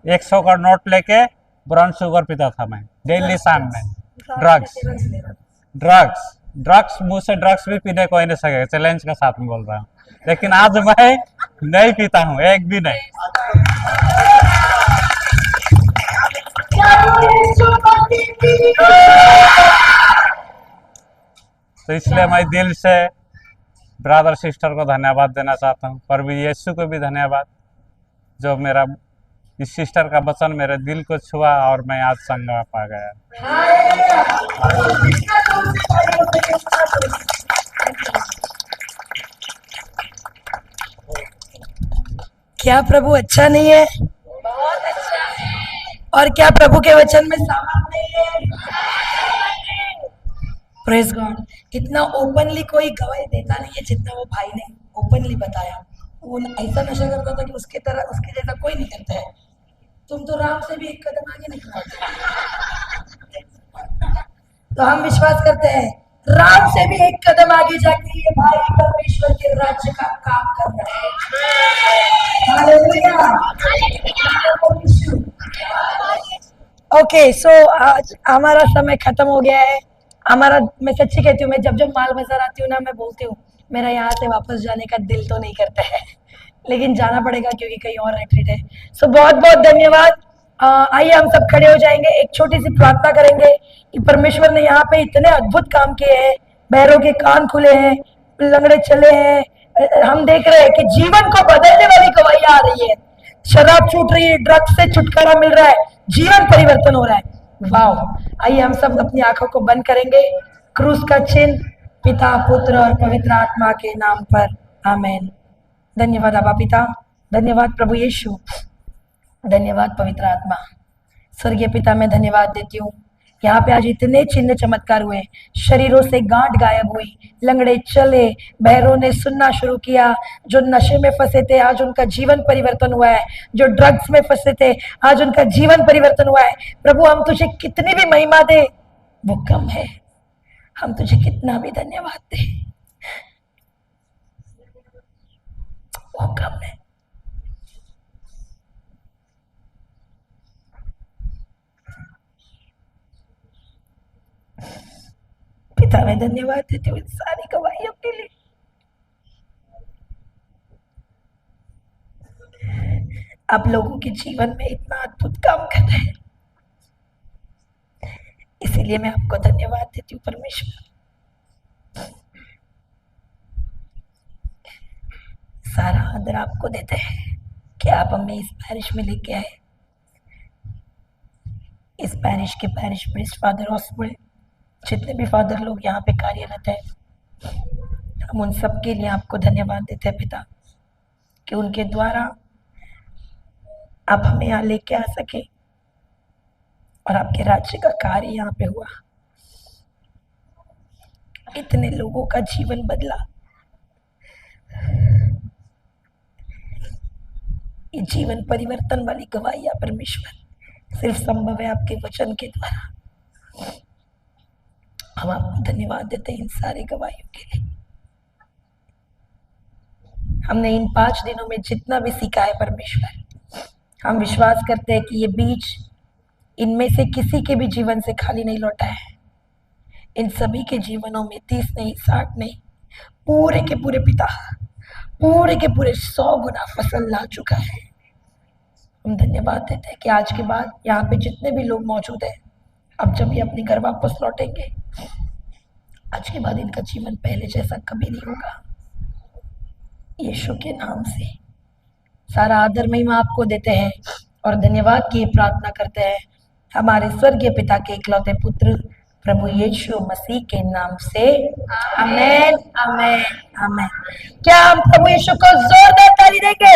100 का नोट लेके ब्राउन शुगर पीता था मैं डेली शाम में। ड्रग्स मुझ से ड्रग्स भी पीने कोई नहीं सकेगा, चैलेंज के साथ में बोल रहा हूँ। लेकिन आज मैं नहीं पीता हूँ, एक भी नहीं। तो इसलिए मैं दिल से ब्रदर सिस्टर को धन्यवाद देना चाहता हूँ। प्रभु यीशु को भी धन्यवाद, जो मेरा इस सिस्टर का वचन मेरे दिल को छुआ और मैं आज चंगा पा गया। क्या प्रभु अच्छा नहीं है? बहुत अच्छा है। और क्या प्रभु के वचन में सामर्थ नहीं है? Praise God. इतना ओपनली कोई गवाही देता नहीं है जितना वो भाई ने ओपनली बताया। वो ऐसा नशा करता था कि उसके जैसा कोई नहीं करता है। तुम तो राम से भी एक कदम आगे निकला। तो हम विश्वास करते हैं राम से भी एक कदम आगे जाके ये भाई परमेश्वर के राज्य का काम कर रहे हैं। हालेलुया। ओके, सो आज हमारा समय खत्म हो गया है। मैं सच्ची कहती हूँ, मैं जब माल बाजार आती हूँ ना, मैं बोलती हूँ मेरा यहाँ से वापस जाने का दिल तो नहीं करता है, लेकिन जाना पड़ेगा क्योंकि कहीं और रेट्रीट है। सो बहुत बहुत धन्यवाद। आइए हम सब खड़े हो जाएंगे, एक छोटी सी प्रार्थना करेंगे कि परमेश्वर ने यहाँ पे इतने अद्भुत काम किए हैं। बहरों के कान खुले हैं, लंगड़े चले हैं। हम देख रहे हैं कि जीवन को बदलने वाली गवाही आ रही है। शराब छूट रही है, ड्रग्स से छुटकारा मिल रहा है, जीवन परिवर्तन हो रहा है। वाह। आइए हम सब अपनी आंखों को बंद करेंगे। क्रूस का चिन्ह पिता, पुत्र और पवित्र आत्मा के नाम पर, आमीन। धन्यवाद अबा पिता, धन्यवाद प्रभु यीशु, धन्यवाद पवित्र आत्मा। स्वर्गीय पिता, मैं धन्यवाद देती हूँ, यहाँ पे आज इतने चिन्ह चमत्कार हुए। शरीरों से गांठ गायब हुई, लंगड़े चले, बहरों ने सुनना शुरू किया, जो नशे में फंसे थे आज उनका जीवन परिवर्तन हुआ है, जो ड्रग्स में फंसे थे आज उनका जीवन परिवर्तन हुआ है। प्रभु, हम तुझे कितनी भी महिमा दे वो कम है, हम तुझे कितना भी धन्यवाद दे वो कम है। पिता, मैं धन्यवाद देती हूँ इन सारी गवाहियों के लिए। आप लोगों के जीवन में इतना अद्भुत काम कर रहे हैं, इसीलिए मैं आपको धन्यवाद देती हूँ परमेश्वर। सारा आदर आपको देते हैं कि आप हमें इस पैरिश में लेके आए। इस पैरिश के पैरिश प्रीस्ट फादर हॉस्पिटल, जितने भी फादर लोग यहाँ पे कार्यरत हैं, हम उन सब के लिए आपको धन्यवाद देते हैं पिता, कि उनके द्वारा आप हमें यहाँ लेके आ सके और आपके राज्य का कार्य यहाँ पे हुआ। इतने लोगों का जीवन बदला। ये जीवन परिवर्तन वाली गवाही परमेश्वर सिर्फ संभव है आपके वचन के द्वारा। हम आपको धन्यवाद देते हैं इन सारे गवाहियों के लिए। हमने इन 5 दिनों में जितना भी सीखा है परमेश्वर, हम विश्वास करते हैं कि ये बीज इनमें से किसी के भी जीवन से खाली नहीं लौटा है। इन सभी के जीवनों में 30 नहीं, 60 नहीं, पूरे के पूरे पिता पूरे के पूरे 100 गुना फसल ला चुका है। हम धन्यवाद देते हैं कि आज के बाद यहाँ पे जितने भी लोग मौजूद हैं, अब जब ये अपने घर वापस लौटेंगे, आज के बाद इनका जीवन पहले जैसा कभी नहीं होगा। यीशु के नाम से सारा आदर महिमा आपको देते हैं और धन्यवाद की प्रार्थना करते हैं हमारे स्वर्गीय पिता के इकलौते पुत्र प्रभु यीशु मसीह के नाम से, आमेन, आमेन, आमेन। क्या हम प्रभु यीशु को जोरदार ताली देंगे?